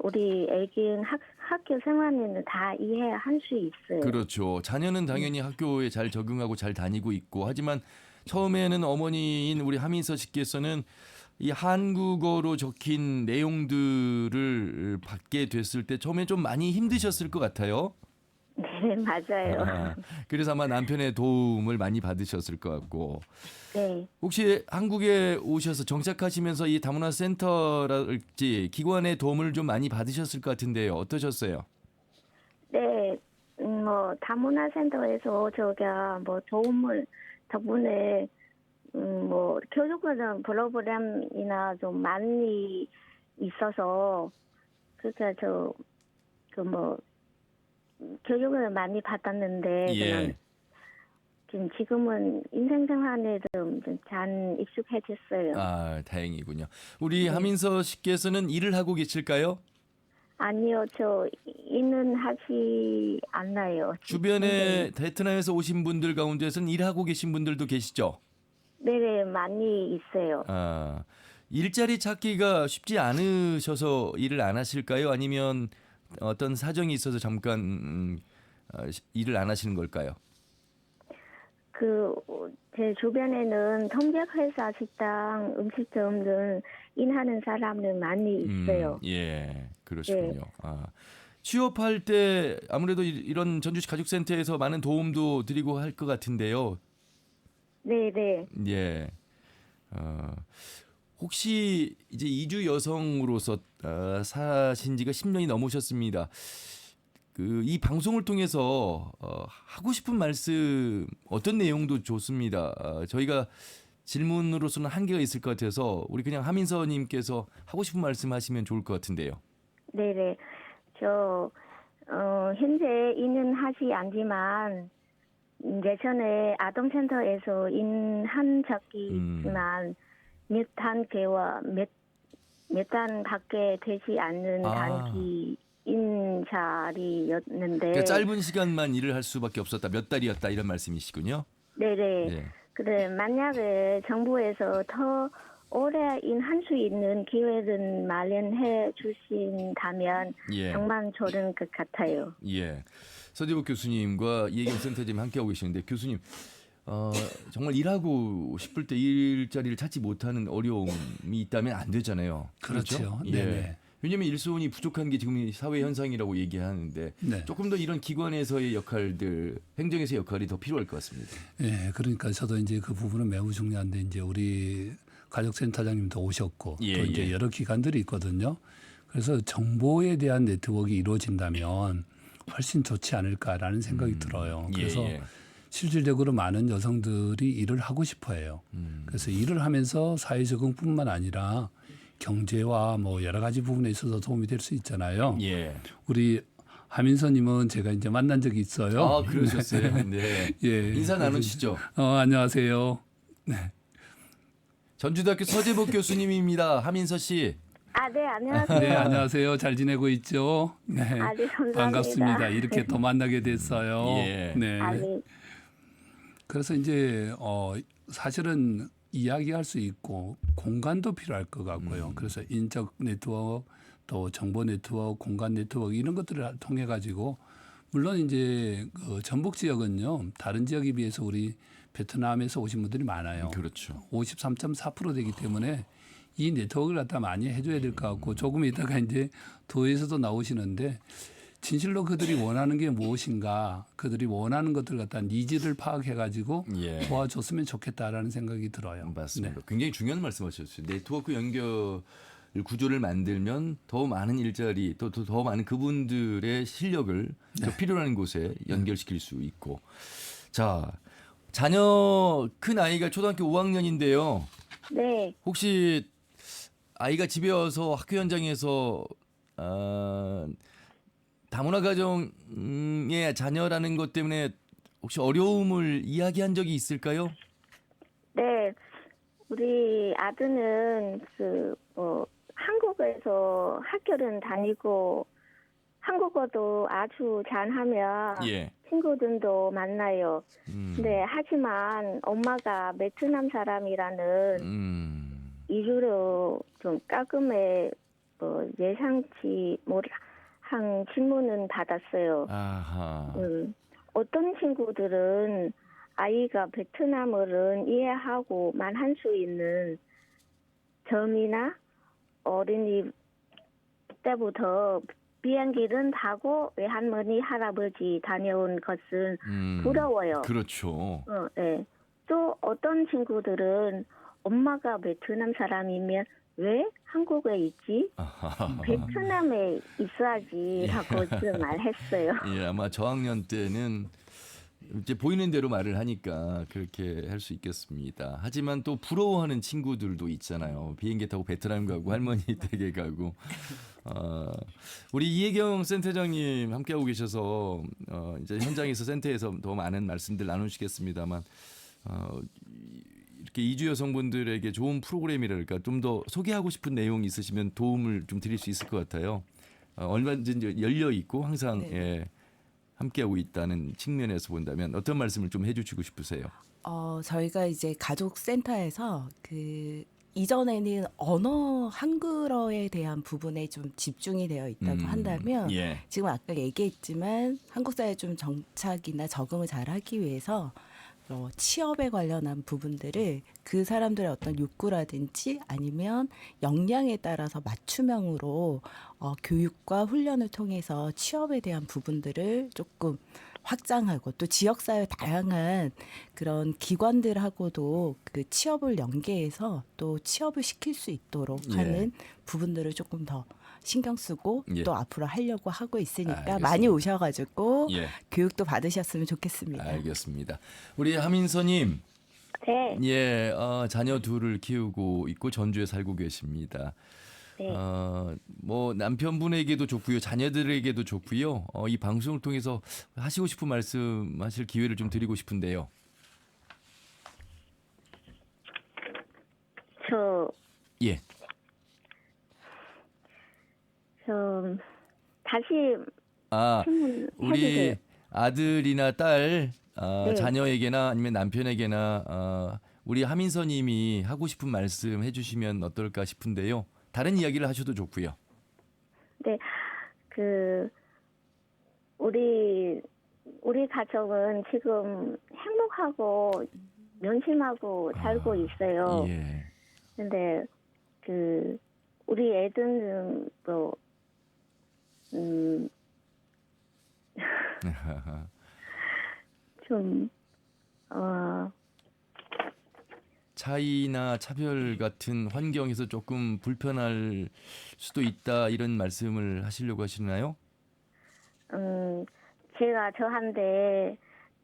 우리 애기는 학교 생활에는 다 이해할 수 있어요. 그렇죠. 자녀는 당연히 학교에 잘 적응하고 잘 다니고 있고 하지만 처음에는 어머니인 우리 하민서 씨께서는 이 한국어로 적힌 내용들을 받게 됐을 때 처음에 좀 많이 힘드셨을 것 같아요. 네, 맞아요. 아, 그래서 아마 남편의 도움을 많이 받으셨을 것 같고 네. 혹시 한국에 오셔서 정착하시면서 이 다문화 센터랄지 기관의 도움을 좀 많이 받으셨을 것 같은데요. 어떠셨어요? 네, 뭐 다문화 센터에서 저가 뭐 도움을 덕분에 뭐 교육하는 프로그램이나 좀 많이 있어서 그러니까 저그뭐 교육을 많이 받았는데 예. 그냥 지금은 인생 생활에 좀 잘 익숙해졌어요. 아, 다행이군요. 우리 네. 하민서 씨께서는 일을 하고 계실까요? 아니요, 저 일은 하지 않나요. 주변에 베트남에서 오신 분들 가운데서는 일하고 계신 분들도 계시죠? 네, 많이 있어요. 아, 일자리 찾기가 쉽지 않으셔서 일을 안 하실까요? 아니면 어떤 사정이 있어서 잠깐 일을 안 하시는 걸까요? 제 주변에는 통역회사, 식당, 음식점 등 일하는 사람들 많이 있어요. 예, 그러시군요. 아, 취업할 때 아무래도 이런 전주시 가족센터에서 많은 도움도 드리고 할 것 같은데요. 네. 예. 혹시 이제 이주 여성으로서 사신 지가 10년이 넘으셨습니다. 이 방송을 통해서 하고 싶은 말씀 어떤 내용도 좋습니다. 저희가 질문으로서는 한계가 있을 것 같아서 우리 그냥 하민서님께서 하고 싶은 말씀 하시면 좋을 것 같은데요. 네. 저 현재 일은 하지 않지만 예전에 아동센터에서 일한 적이 있지만 몇 단계와 몇 단밖에 되지 않는 단기 인자리였는데 그러니까 짧은 시간만 일을 할 수밖에 없었다. 몇 달이었다 이런 말씀이시군요. 네네. 네. 그래 만약에 정부에서 더 오래 일할 수 있는 기회를 마련해 주신다면 예. 정말 좋은 것 같아요. 예. 서재복 교수님과 이혜경 센터장님 함께하고 계시는데 교수님 정말 일하고 싶을 때 일자리를 찾지 못하는 어려움이 있다면 안 되잖아요. 그렇죠. 예. 네네. 왜냐하면 일손이 부족한 게 지금 사회 현상이라고 얘기하는데 네. 조금 더 이런 기관에서의 역할들, 행정에서의 역할이 더 필요할 것 같습니다. 예, 그러니까 저도 이제 그 부분은 매우 중요한데 이제 우리 가족센터장님도 오셨고 예, 또 이제 예. 여러 기관들이 있거든요. 그래서 정보에 대한 네트워크가 이루어진다면 훨씬 좋지 않을까라는 생각이 들어요. 그래서 예. 실질적으로 많은 여성들이 일을 하고 싶어해요. 그래서 일을 하면서 사회 적응뿐만 아니라 경제와 뭐 여러 가지 부분에 있어서 도움이 될 수 있잖아요. 예. 우리 하민서님은 제가 이제 만난 적이 있어요. 아, 그러셨어요. 네. 예. 인사 나누시죠. 안녕하세요. 전주대학교 서재복 교수님입니다. 하민서 씨. 네, 안녕하세요. 네, 안녕하세요. 잘 지내고 있죠? 네. 네, 감사합니다. 반갑습니다. 이렇게 또 만나게 됐어요. 예. 네. 네. 그래서 이제 사실은 이야기할 수 있고 공간도 필요할 것 같고요. 그래서 인적 네트워크 또 정보 네트워크, 공간 네트워크 이런 것들을 통해 가지고 물론 이제 그 전북 지역은요 다른 지역에 비해서 우리 베트남에서 오신 분들이 많아요. 그렇죠. 53.4% 되기 때문에 이 네트워크를 갖다 많이 해줘야 될 것 같고 조금 있다가 이제 도에서도 나오시는데 진실로 그들이 원하는 게 무엇인가 그들이 원하는 것들 갖다 니즈를 파악해가지고 예. 도와줬으면 좋겠다라는 생각이 들어요. 맞습니다. 네. 굉장히 중요한 말씀하셨어요. 네트워크 연결 구조를 만들면 더 많은 일자리 또 더 많은 그분들의 실력을 더 필요한 곳에 연결시킬 수 있고. 자, 자녀 큰 아이가 초등학교 5학년인데요. 네. 혹시 아이가 집에 와서 학교 현장에서 다문화 가정의 자녀라는 것 때문에 혹시 어려움을 이야기한 적이 있을까요? 네. 우리 아들은 한국에서 학교를 다니고 한국어도 아주 잘하며 예. 친구들도 만나요. 네, 하지만 엄마가 베트남 사람이라는 이유로 좀 가끔의 예상치 못한 질문은 받았어요. 아하. 어떤 친구들은 아이가 베트남어를 이해하고 말할 수 있는 점이나 어린이 때부터 비행기는 타고 외할머니 할아버지 다녀온 것은 부러워요. 그렇죠. 네. 또 어떤 친구들은 엄마가 베트남 사람이면 왜 한국에 있지? 베트남에 있어야지라고 좀 말했어요. 예, 아마 저학년 때는 이제 보이는 대로 말을 하니까 그렇게 할 수 있겠습니다. 하지만 또 부러워하는 친구들도 있잖아요. 비행기 타고 베트남 가고 할머니 댁에 가고. 우리 이혜경 센터장님 함께하고 계셔서 이제 현장에서 센터에서 더 많은 말씀들 나누시겠습니다만 이렇게 이주 여성분들에게 좋은 프로그램이랄까 좀 더 소개하고 싶은 내용이 있으시면 도움을 좀 드릴 수 있을 것 같아요. 얼마든지 열려 있고 항상 네. 예, 함께하고 있다는 측면에서 본다면 어떤 말씀을 좀 해주시고 싶으세요? 저희가 이제 가족센터에서 이전에는 언어 한글어에 대한 부분에 좀 집중이 되어 있다고 한다면 예. 지금 아까 얘기했지만 한국 사회에 좀 정착이나 적응을 잘 하기 위해서 취업에 관련한 부분들을 그 사람들의 어떤 욕구라든지 아니면 역량에 따라서 맞춤형으로 교육과 훈련을 통해서 취업에 대한 부분들을 조금 확장하고 또 지역사회 다양한 그런 기관들하고도 그 취업을 연계해서 또 취업을 시킬 수 있도록 예. 하는 부분들을 조금 더 신경 쓰고 예. 또 앞으로 하려고 하고 있으니까 알겠습니다. 많이 오셔가지고 예. 교육도 받으셨으면 좋겠습니다. 알겠습니다. 우리 하민서님, 네. 예, 자녀 둘을 키우고 있고 전주에 살고 계십니다. 네. 뭐 남편분에게도 좋고요, 자녀들에게도 좋고요. 이 방송을 통해서 하시고 싶은 말씀하실 기회를 좀 드리고 싶은데요. 예. 다시 질문 우리 해주세요. 아들이나 딸, 네. 자녀에게나 아니면 남편에게나 우리 하민서님이 하고 싶은 말씀 해주시면 어떨까 싶은데요. 다른 이야기를 하셔도 좋고요. 네, 우리 가족은 지금 행복하고 명심하고 살고 있어요. 예. 근데 우리 애들은 좀 차이나 차별 같은 환경에서 조금 불편할 수도 있다 이런 말씀을 하시려고 하시나요? 제가 저한테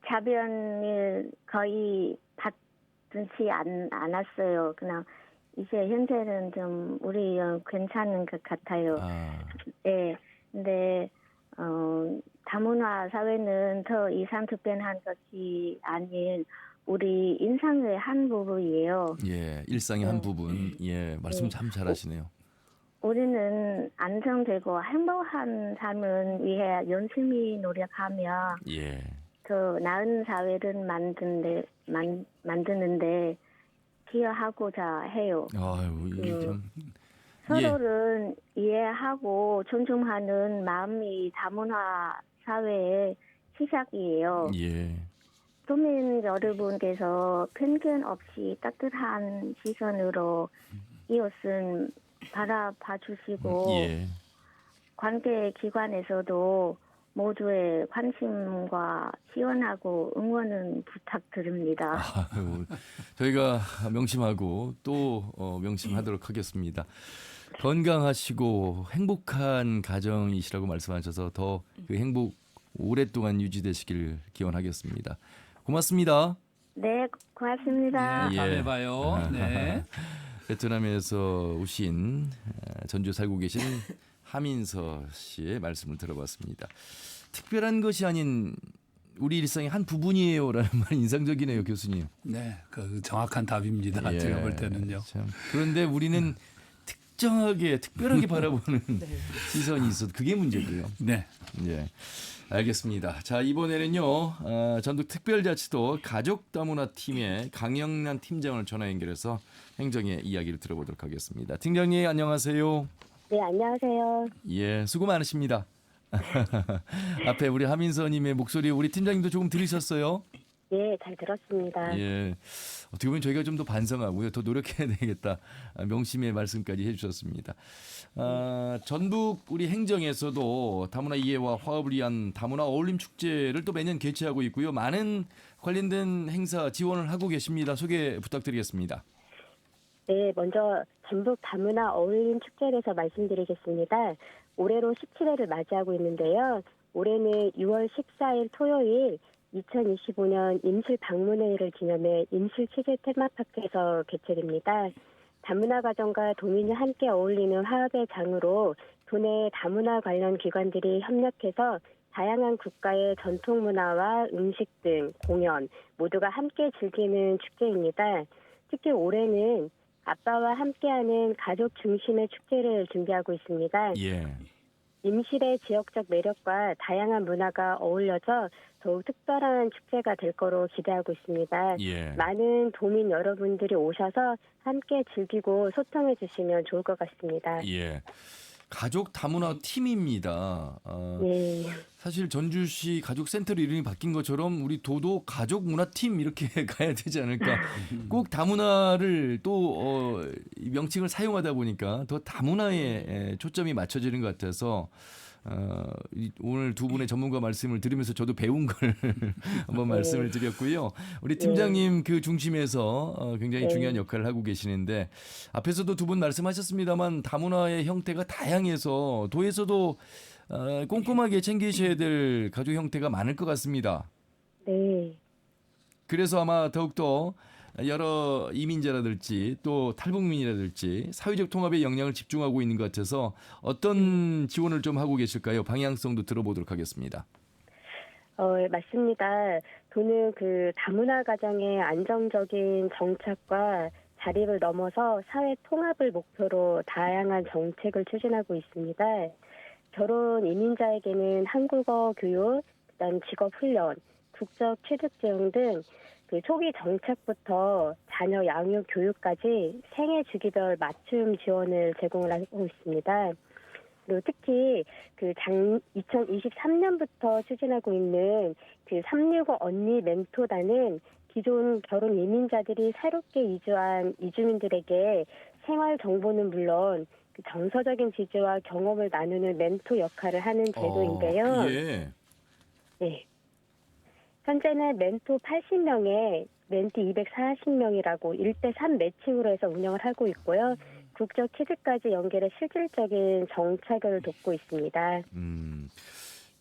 자변을 거의 받지 않았어요. 그냥 이제 현재는 좀 우리 괜찮은 것 같아요. 네, 근데 다문화 사회는 더 이상 특별한 것이 아닌 우리 인생의 한 부분이에요. 예, 일상의 한 부분. 예, 말씀 참 잘하시네요. 우리는 안정되고 행복한 삶을 위해 열심히 노력하며 예. 더 나은 사회를 만드는데 기여하고자 해요. 아유, 이게 좀 서로를 이해하고 존중하는 마음이 다문화 사회의 시작이에요. 예. 도민 여러분께서 편견 없이 따뜻한 시선으로 이웃을 바라봐 주시고 예. 관계 기관에서도 모두의 관심과 지원하고 응원은 부탁드립니다. 아유, 저희가 명심하고 또 명심하도록 하겠습니다. 건강하시고 행복한 가정이시라고 말씀하셔서 더 그 행복 오랫동안 유지되시길 기원하겠습니다. 고맙습니다. 네, 고맙습니다. 네, 다음에 봐요. 네. 베트남에서 오신 전주 살고 계신 하민서 씨의 말씀을 들어봤습니다. 특별한 것이 아닌 우리 일상의 한 부분이에요라는 말 인상적이네요, 교수님. 네, 그 정확한 답입니다. 예, 제가 볼 때는요. 참. 그런데 우리는 특별하게 바라보는 시선이 있어도 그게 문제고요. 네. 예, 알겠습니다. 자, 이번에는요, 전북특별자치도 가족다문화팀의 강영란 팀장을 전화 연결해서 행정의 이야기를 들어보도록 하겠습니다. 팀장님, 안녕하세요. 네, 안녕하세요. 예, 수고 많으십니다. 앞에 우리 하민서님의 목소리 우리 팀장님도 조금 들으셨어요? 예, 잘 들었습니다. 예. 어떻게 보면 저희가 좀 더 반성하고요. 더 노력해야 되겠다. 명심의 말씀까지 해주셨습니다. 전북 우리 행정에서도 다문화 이해와 화합을 위한 다문화 어울림 축제를 또 매년 개최하고 있고요. 많은 관련된 행사 지원을 하고 계십니다. 소개 부탁드리겠습니다. 네, 먼저 전북 다문화 어울림 축제에 대해서 말씀드리겠습니다. 올해로 17회를 맞이하고 있는데요. 올해는 6월 14일 토요일 2025년 임실 방문회의를 기념해 임실 취재 테마파크에서 개최됩니다. 다문화 가정과 도민이 함께 어울리는 화합의 장으로 도내 다문화 관련 기관들이 협력해서 다양한 국가의 전통 문화와 음식 등 공연 모두가 함께 즐기는 축제입니다. 특히 올해는 아빠와 함께하는 가족 중심의 축제를 준비하고 있습니다. 예. 임실의 지역적 매력과 다양한 문화가 어울려져 더욱 특별한 축제가 될 거로 기대하고 있습니다. 예. 많은 도민 여러분들이 오셔서 함께 즐기고 소통해 주시면 좋을 것 같습니다. 예. 가족 다문화 팀입니다. 네. 사실 전주시 가족센터로 이름이 바뀐 것처럼 우리 도도 가족 문화팀 이렇게 가야 되지 않을까. 꼭 다문화를 또 명칭을 사용하다 보니까 더 다문화에 초점이 맞춰지는 것 같아서 오늘 두 분의 전문가 말씀을 들으면서 저도 배운 걸 한번 말씀을 드렸고요. 우리 팀장님 그 중심에서 굉장히 중요한 역할을 하고 계시는데 앞에서도 두 분 말씀하셨습니다만 다문화의 형태가 다양해서 도에서도 꼼꼼하게 챙기셔야 될 가족 형태가 많을 것 같습니다. 네. 그래서 아마 더욱더 여러 이민자라든지 또 탈북민이라든지 사회적 통합에 영향을 집중하고 있는 것 같아서 어떤 지원을 좀 하고 계실까요? 방향성도 들어보도록 하겠습니다. 맞습니다. 도는 그 다문화 가정의 안정적인 정착과 자립을 넘어서 사회 통합을 목표로 다양한 정책을 추진하고 있습니다. 결혼 이민자에게는 한국어 교육, 그다음 직업 훈련, 국적 취득 지원 등 그 초기 정착부터 자녀 양육 교육까지 생애 주기별 맞춤 지원을 제공을 하고 있습니다. 그리고 특히 그 2023년부터 추진하고 있는 그 365 언니 멘토단은 기존 결혼 이민자들이 새롭게 이주한 이주민들에게 생활 정보는 물론 그 정서적인 지지와 경험을 나누는 멘토 역할을 하는 제도인데요. 예. 네. 현재는 멘토 80명에 멘티 240명이라고 1대3 매칭으로 해서 운영을 하고 있고요. 국적 취득까지 연결해 실질적인 정착을 돕고 있습니다.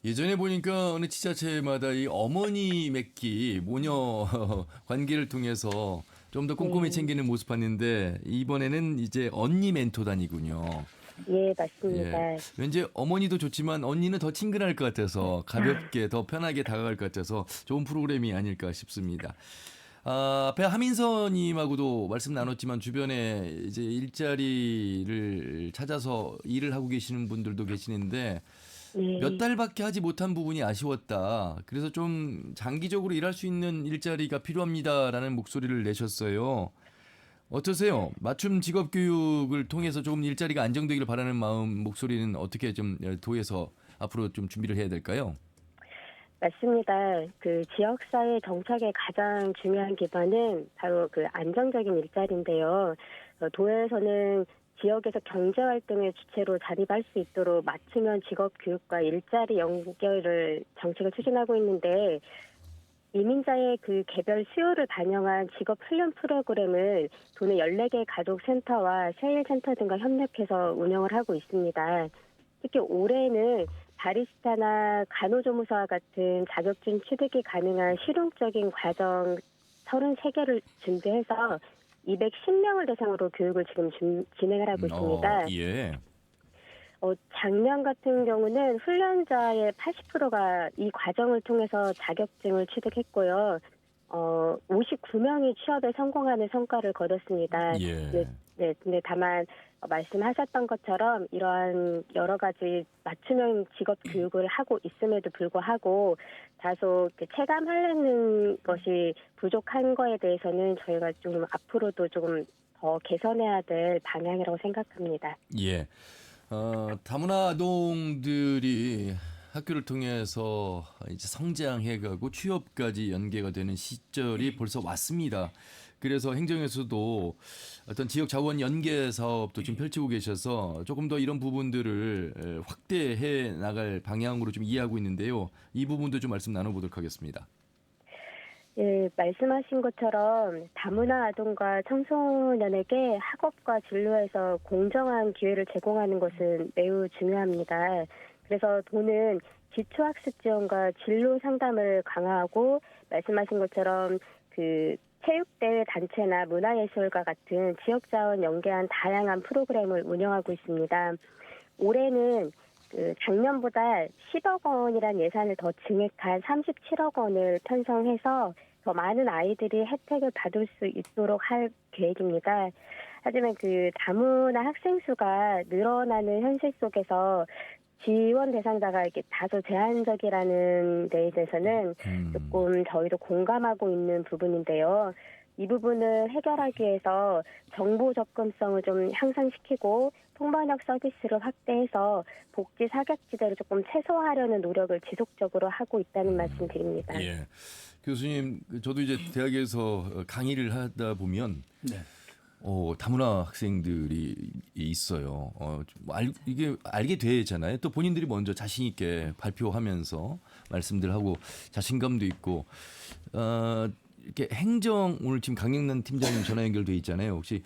예전에 보니까 어느 지자체마다 이 어머니 맺기 모녀 관계를 통해서 좀 더 꼼꼼히 챙기는 모습 봤는데 이번에는 이제 언니 멘토단이군요. 예, 맞습니다. 예. 왠지 어머니도 좋지만 언니는 더 친근할 것 같아서 가볍게 더 편하게 다가갈 것 같아서 좋은 프로그램이 아닐까 싶습니다. 앞에 하민서님하고도 말씀 나눴지만 주변에 이제 일자리를 찾아서 일을 하고 계시는 분들도 계시는데 네. 몇 달밖에 하지 못한 부분이 아쉬웠다. 그래서 좀 장기적으로 일할 수 있는 일자리가 필요합니다라는 목소리를 내셨어요. 어떠세요? 맞춤 직업 교육을 통해서 조금 일자리가 안정되기를 바라는 마음 목소리는 어떻게 좀 도에서 앞으로 좀 준비를 해야 될까요? 맞습니다. 그 지역사회 정착의 가장 중요한 기반은 바로 그 안정적인 일자리인데요. 도에서는 지역에서 경제활동의 주체로 자립할 수 있도록 맞춤형 직업교육과 일자리 연결을 정책을 추진하고 있는데 이민자의 그 개별 수요를 반영한 직업훈련 프로그램을 도내 14개 가족센터와 세일센터 등과 협력해서 운영을 하고 있습니다. 특히 올해는 바리스타나 간호조무사와 같은 자격증 취득이 가능한 실용적인 과정 33개를 준비해서 210명을 대상으로 교육을 지금 진행을 하고 있습니다. 예. 작년 같은 경우는 훈련자의 80%가 이 과정을 통해서 자격증을 취득했고요. 59명이 취업에 성공하는 성과를 거뒀습니다. 예. 네, 근데 다만 말씀하셨던 것처럼 이러한 여러 가지 맞춤형 직업 교육을 하고 있음에도 불구하고 다소 체감하려는 것이 부족한 거에 대해서는 저희가 좀 앞으로도 조금 더 개선해야 될 방향이라고 생각합니다. 예. 다문화 아동들이 학교를 통해서 이제 성장해가고 취업까지 연계가 되는 시절이 벌써 왔습니다. 그래서 행정에서도 어떤 지역 자원 연계 사업도 좀 펼치고 계셔서 조금 더 이런 부분들을 확대해 나갈 방향으로 좀 이해하고 있는데요. 이 부분도 좀 말씀 나눠보도록 하겠습니다. 예, 말씀하신 것처럼 다문화 아동과 청소년에게 학업과 진로에서 공정한 기회를 제공하는 것은 매우 중요합니다. 그래서 도는 기초학습 지원과 진로 상담을 강화하고 말씀하신 것처럼 그 체육대회 단체나 문화예술과 같은 지역자원 연계한 다양한 프로그램을 운영하고 있습니다. 올해는 작년보다 10억 원이란 예산을 더 증액한 37억 원을 편성해서 더 많은 아이들이 혜택을 받을 수 있도록 할 계획입니다. 하지만 다문화 학생 수가 늘어나는 현실 속에서 지원 대상자가 이렇게 다소 제한적이라는 데에 대해서는 조금 저희도 공감하고 있는 부분인데요. 이 부분을 해결하기 위해서 정보 접근성을 좀 향상시키고 통번역 서비스를 확대해서 복지 사각지대를 조금 최소화하려는 노력을 지속적으로 하고 있다는 말씀 드립니다. 예. 교수님, 저도 이제 대학에서 강의를 하다 보면 네. 다문화 학생들이 있어요. 이게 알게 되잖아요. 또 본인들이 먼저 자신 있게 발표하면서 말씀들 하고 자신감도 있고 이렇게 행정 오늘 지금 강영란 팀장님 전화 연결돼 있잖아요. 혹시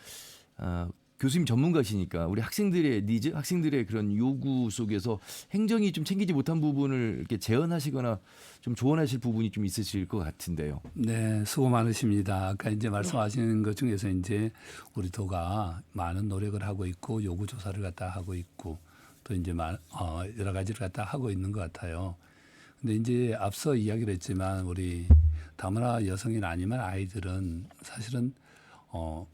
교수님 전문가시니까 우리 학생들의 니즈, 학생들의 그런 요구 속에서 행정이 좀 챙기지 못한 부분을 이렇게 제언하시거나 좀 조언하실 부분이 좀 있으실 것 같은데요. 네, 수고 많으십니다. 아까 이제 말씀하시는 것 중에서 이제 우리 도가 많은 노력을 하고 있고 요구 조사를 갖다 하고 있고 또 이제 여러 가지를 갖다 하고 있는 것 같아요. 근데 이제 앞서 이야기를 했지만 우리 다문화 여성이 아니면 아이들은 사실은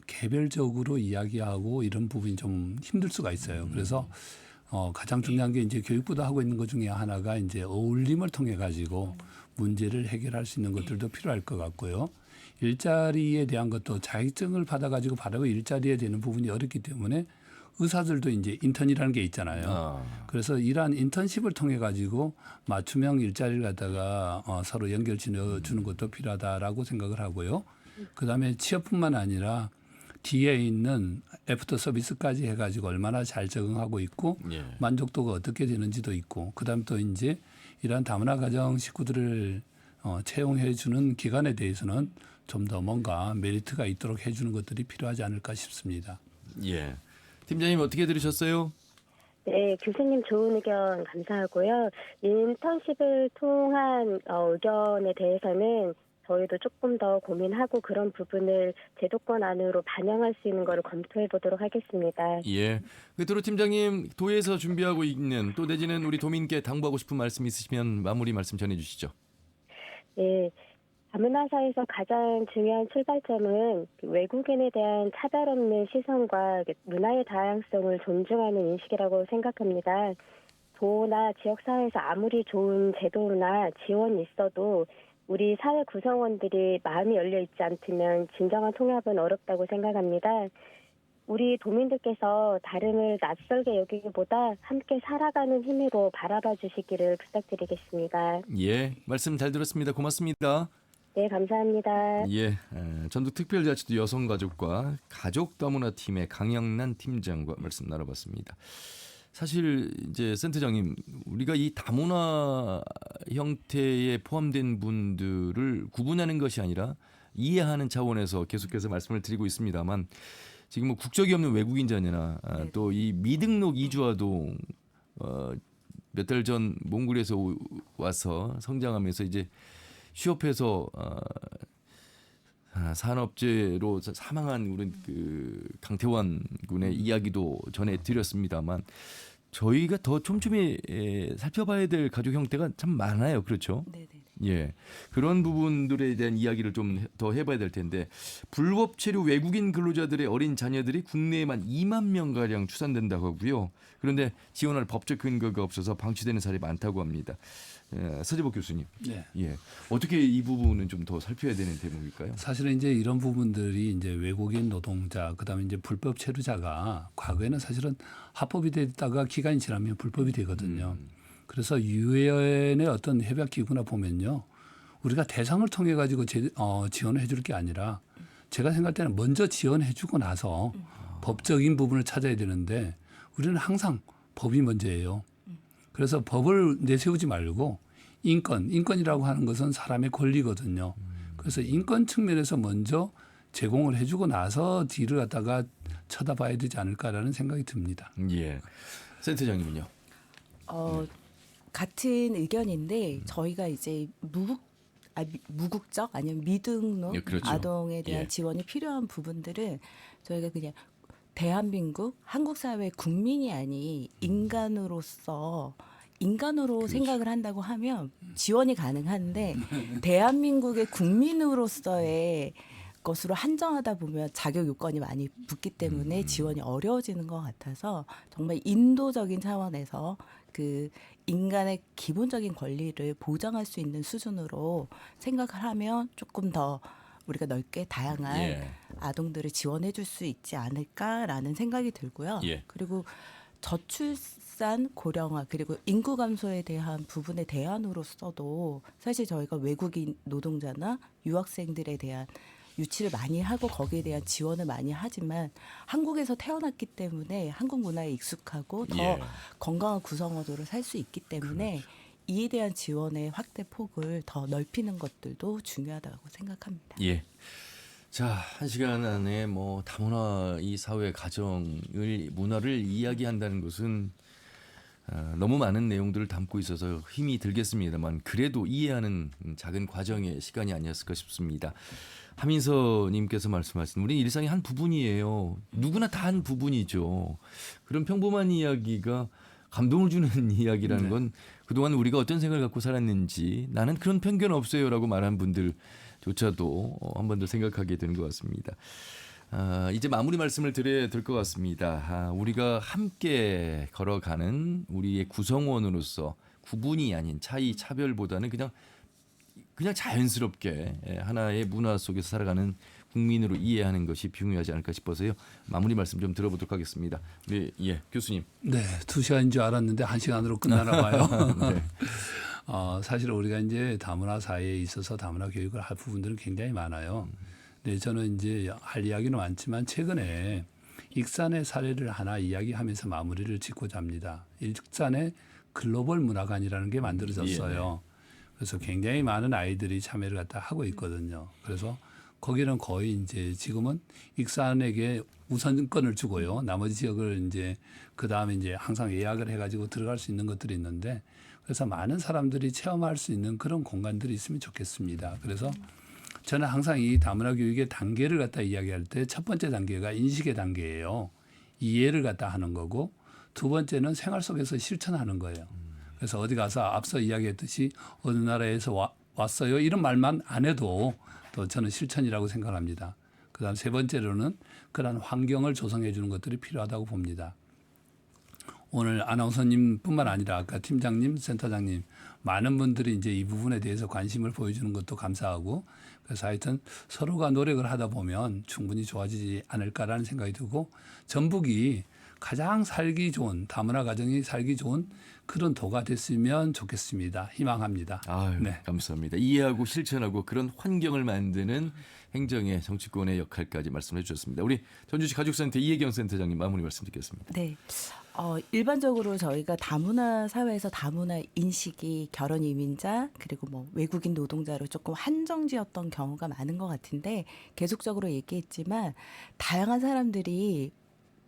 개별적으로 이야기하고 이런 부분이 좀 힘들 수가 있어요. 그래서 가장 중요한 게 이제 교육부도 하고 있는 것 중에 하나가 이제 어울림을 통해 가지고 문제를 해결할 수 있는 것들도 필요할 것 같고요. 일자리에 대한 것도 자격증을 받아 가지고 바로 일자리에 되는 부분이 어렵기 때문에 의사들도 이제 인턴이라는 게 있잖아요. 그래서 이러한 인턴십을 통해 가지고 맞춤형 일자리를 갖다가 서로 연결지어 주는 것도 필요하다라고 생각을 하고요. 그다음에 취업뿐만 아니라 뒤에 있는 애프터 서비스까지 해가지고 얼마나 잘 적응하고 있고 만족도가 어떻게 되는지도 있고 그다음 또 이제 이러한 다문화 가정 식구들을 채용해 주는 기관에 대해서는 좀 더 뭔가 메리트가 있도록 해주는 것들이 필요하지 않을까 싶습니다. 예, 팀장님 어떻게 들으셨어요? 네, 교수님 좋은 의견 감사하고요. 인턴십을 통한 의견에 대해서는 저희도 조금 더 고민하고 그런 부분을 제도권 안으로 반영할 수 있는 거를 검토해 보도록 하겠습니다. 예. 끝으로 팀장님 도에서 준비하고 있는 또 내지는 우리 도민께 당부하고 싶은 말씀 있으시면 마무리 말씀 전해주시죠. 네. 다문화 사회에서 가장 중요한 출발점은 외국인에 대한 차별 없는 시선과 문화의 다양성을 존중하는 인식이라고 생각합니다. 도나 지역사회에서 아무리 좋은 제도나 지원이 있어도 우리 사회 구성원들이 마음이 열려 있지 않다면 진정한 통합은 어렵다고 생각합니다. 우리 도민들께서 다름을 낯설게 여기기보다 함께 살아가는 힘으로 바라봐 주시기를 부탁드리겠습니다. 예, 말씀 잘 들었습니다. 고맙습니다. 네, 감사합니다. 예, 전북특별자치도 여성가족과 가족 다문화 팀의 강영란 팀장과 말씀 나눠봤습니다. 사실 이제 센터장님, 우리가 이 다문화 형태에 포함된 분들을 구분하는 것이 아니라 이해하는 차원에서 계속해서 말씀을 드리고 있습니다만 지금 뭐 국적이 없는 외국인 자녀나 또 이 미등록 이주아동 몇 달 전 몽골에서 와서 성장하면서 이제 취업해서 산업재해로 사망한 우리 강태환 군의 이야기도 전해 드렸습니다만 저희가 더 촘촘히 살펴봐야 될 가족 형태가 참 많아요. 그렇죠? 네네. 예, 그런 부분들에 대한 이야기를 좀 더 해봐야 될 텐데 불법 체류 외국인 근로자들의 어린 자녀들이 국내에만 2만 명가량 추산된다고 하고요. 그런데 지원할 법적 근거가 없어서 방치되는 사례 많다고 합니다. 서재복 교수님, 네. 예, 어떻게 이 부분은 좀 더 살펴야 되는 대목일까요? 사실은 이제 이런 부분들이 이제 외국인 노동자, 그다음에 이제 불법 체류자가 과거에는 사실은 합법이 되다가 기간이 지나면 불법이 되거든요. 그래서 유엔의 어떤 협약 기구나 보면요, 우리가 대상을 통해 가지고 지원을 해줄 게 아니라 제가 생각할 때는 먼저 지원해주고 나서 법적인 부분을 찾아야 되는데 우리는 항상 법이 먼저예요. 그래서 법을 내세우지 말고 인권이라고 하는 것은 사람의 권리거든요. 그래서 인권 측면에서 먼저 제공을 해주고 나서 뒤를 갖다가 쳐다봐야 되지 않을까라는 생각이 듭니다. 예. 센터장님은요? 같은 의견인데 저희가 이제 무국적 아니면 미등록 예, 그렇죠. 아동에 대한 예. 지원이 필요한 부분들은 저희가 그냥 대한민국 한국 사회 국민이 아닌 인간으로 그렇죠. 생각을 한다고 하면 지원이 가능한데 대한민국의 국민으로서의 것으로 한정하다 보면 자격 요건이 많이 붙기 때문에 지원이 어려워지는 것 같아서 정말 인도적인 차원에서 그 인간의 기본적인 권리를 보장할 수 있는 수준으로 생각을 하면 조금 더 우리가 넓게 다양한 예. 아동들을 지원해 줄 수 있지 않을까라는 생각이 들고요. 예. 그리고 저출산 고령화 그리고 인구 감소에 대한 부분의 대안으로서도 사실 저희가 외국인 노동자나 유학생들에 대한 유치를 많이 하고 거기에 대한 지원을 많이 하지만 한국에서 태어났기 때문에 한국 문화에 익숙하고 더 예. 건강한 구성원으로 살 수 있기 때문에 이에 대한 지원의 확대 폭을 더 넓히는 것들도 중요하다고 생각합니다. 예. 자, 한 시간 안에 뭐 다문화 이 사회 가정을 문화를 이야기한다는 것은 너무 많은 내용들을 담고 있어서 힘이 들겠습니다만 그래도 이해하는 작은 과정의 시간이 아니었을까 싶습니다. 하민서님께서 말씀하신 우리 일상의 한 부분이에요. 누구나 다 한 부분이죠. 그런 평범한 이야기가 감동을 주는 이야기라는 건 그동안 우리가 어떤 생각을 갖고 살았는지 나는 그런 편견 없어요라고 말한 분들조차도 한 번 더 생각하게 되는 것 같습니다. 이제 마무리 말씀을 드려야 될 것 같습니다. 우리가 함께 걸어가는 우리의 구성원으로서 구분이 아닌 차별보다는 그냥 자연스럽게 하나의 문화 속에서 살아가는 국민으로 이해하는 것이 중요하지 않을까 싶어서요. 마무리 말씀 좀 들어보도록 하겠습니다. 네, 예, 교수님. 네, 2시간인 줄 알았는데 1시간으로 끝나나 봐요. 네. 사실 우리가 이제 다문화 사회에 있어서 다문화 교육을 할 부분들은 굉장히 많아요. 네, 저는 이제 할 이야기는 많지만 최근에 익산의 사례를 하나 이야기하면서 마무리를 짓고자 합니다. 익산의 글로벌 문화관이라는 게 만들어졌어요. 그래서 굉장히 많은 아이들이 참여를 갖다 하고 있거든요. 그래서 거기는 거의 이제 지금은 익산에게 우선권을 주고요. 나머지 지역을 이제 그 다음에 이제 항상 예약을 해가지고 들어갈 수 있는 것들이 있는데 그래서 많은 사람들이 체험할 수 있는 그런 공간들이 있으면 좋겠습니다. 그래서 저는 항상 이 다문화 교육의 단계를 갖다 이야기할 때 첫 번째 단계가 인식의 단계예요. 이해를 갖다 하는 거고 두 번째는 생활 속에서 실천하는 거예요. 그래서 어디 가서 앞서 이야기했듯이 어느 나라에서 왔어요 이런 말만 안 해도 또 저는 실천이라고 생각합니다. 그다음 세 번째로는 그런 환경을 조성해 주는 것들이 필요하다고 봅니다. 오늘 아나운서님뿐만 아니라 아까 팀장님, 센터장님 많은 분들이 이제 이 부분에 대해서 관심을 보여주는 것도 감사하고 그래서 하여튼 서로가 노력을 하다 보면 충분히 좋아지지 않을까라는 생각이 들고 전북이 가장 살기 좋은 다문화 가정이 살기 좋은 그런 도가 됐으면 좋겠습니다. 희망합니다. 아유, 네. 감사합니다. 이해하고 실천하고 그런 환경을 만드는 행정의 정치권의 역할까지 말씀해 주셨습니다. 우리 전주시 가족센터 이혜경 센터장님 마무리 말씀 듣겠습니다. 네. 일반적으로 저희가 다문화 사회에서 다문화 인식이 결혼 이민자 그리고 뭐 외국인 노동자로 조금 한정지었던 경우가 많은 것 같은데 계속적으로 얘기했지만 다양한 사람들이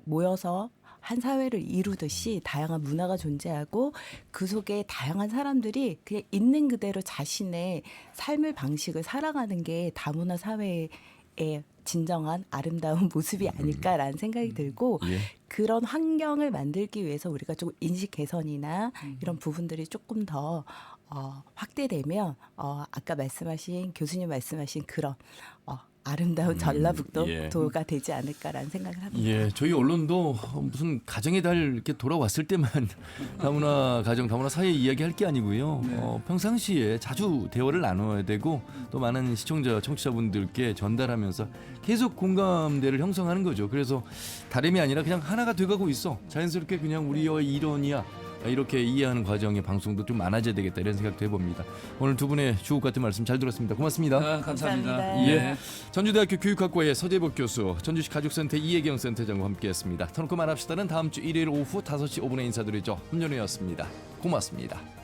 모여서 한 사회를 이루듯이 다양한 문화가 존재하고 그 속에 다양한 사람들이 그냥 있는 그대로 자신의 삶의 방식을 살아가는 게 다문화 사회의 진정한 아름다운 모습이 아닐까라는 생각이 들고 예. 그런 환경을 만들기 위해서 우리가 조금 인식 개선이나 이런 부분들이 조금 더 확대되면 아까 말씀하신 교수님 말씀하신 그런 아름다운 전라북도가 되지 않을까라는 생각을 합니다. 예, 저희 언론도 무슨 가정의 달 이렇게 돌아왔을 때만 다문화 가정, 다문화 사회 이야기할 게 아니고요. 평상시에 자주 대화를 나눠야 되고 또 많은 시청자, 청취자분들께 전달하면서 계속 공감대를 형성하는 거죠. 그래서 다름이 아니라 그냥 하나가 돼가고 있어. 자연스럽게 그냥 우리의 일원이야. 이렇게 이해하는 과정의 방송도 좀 많아져야 되겠다 이런 생각도 해봅니다. 오늘 두 분의 주옥 같은 말씀 잘 들었습니다. 고맙습니다. 감사합니다. 감사합니다. 예. 전주대학교 교육학과의 서재복 교수, 전주시 가족센터 이혜경 센터장과 함께했습니다. 터놓고 말합시다는 다음 주 일요일 오후 5시 5분에 인사드리죠. 함연우였습니다. 고맙습니다.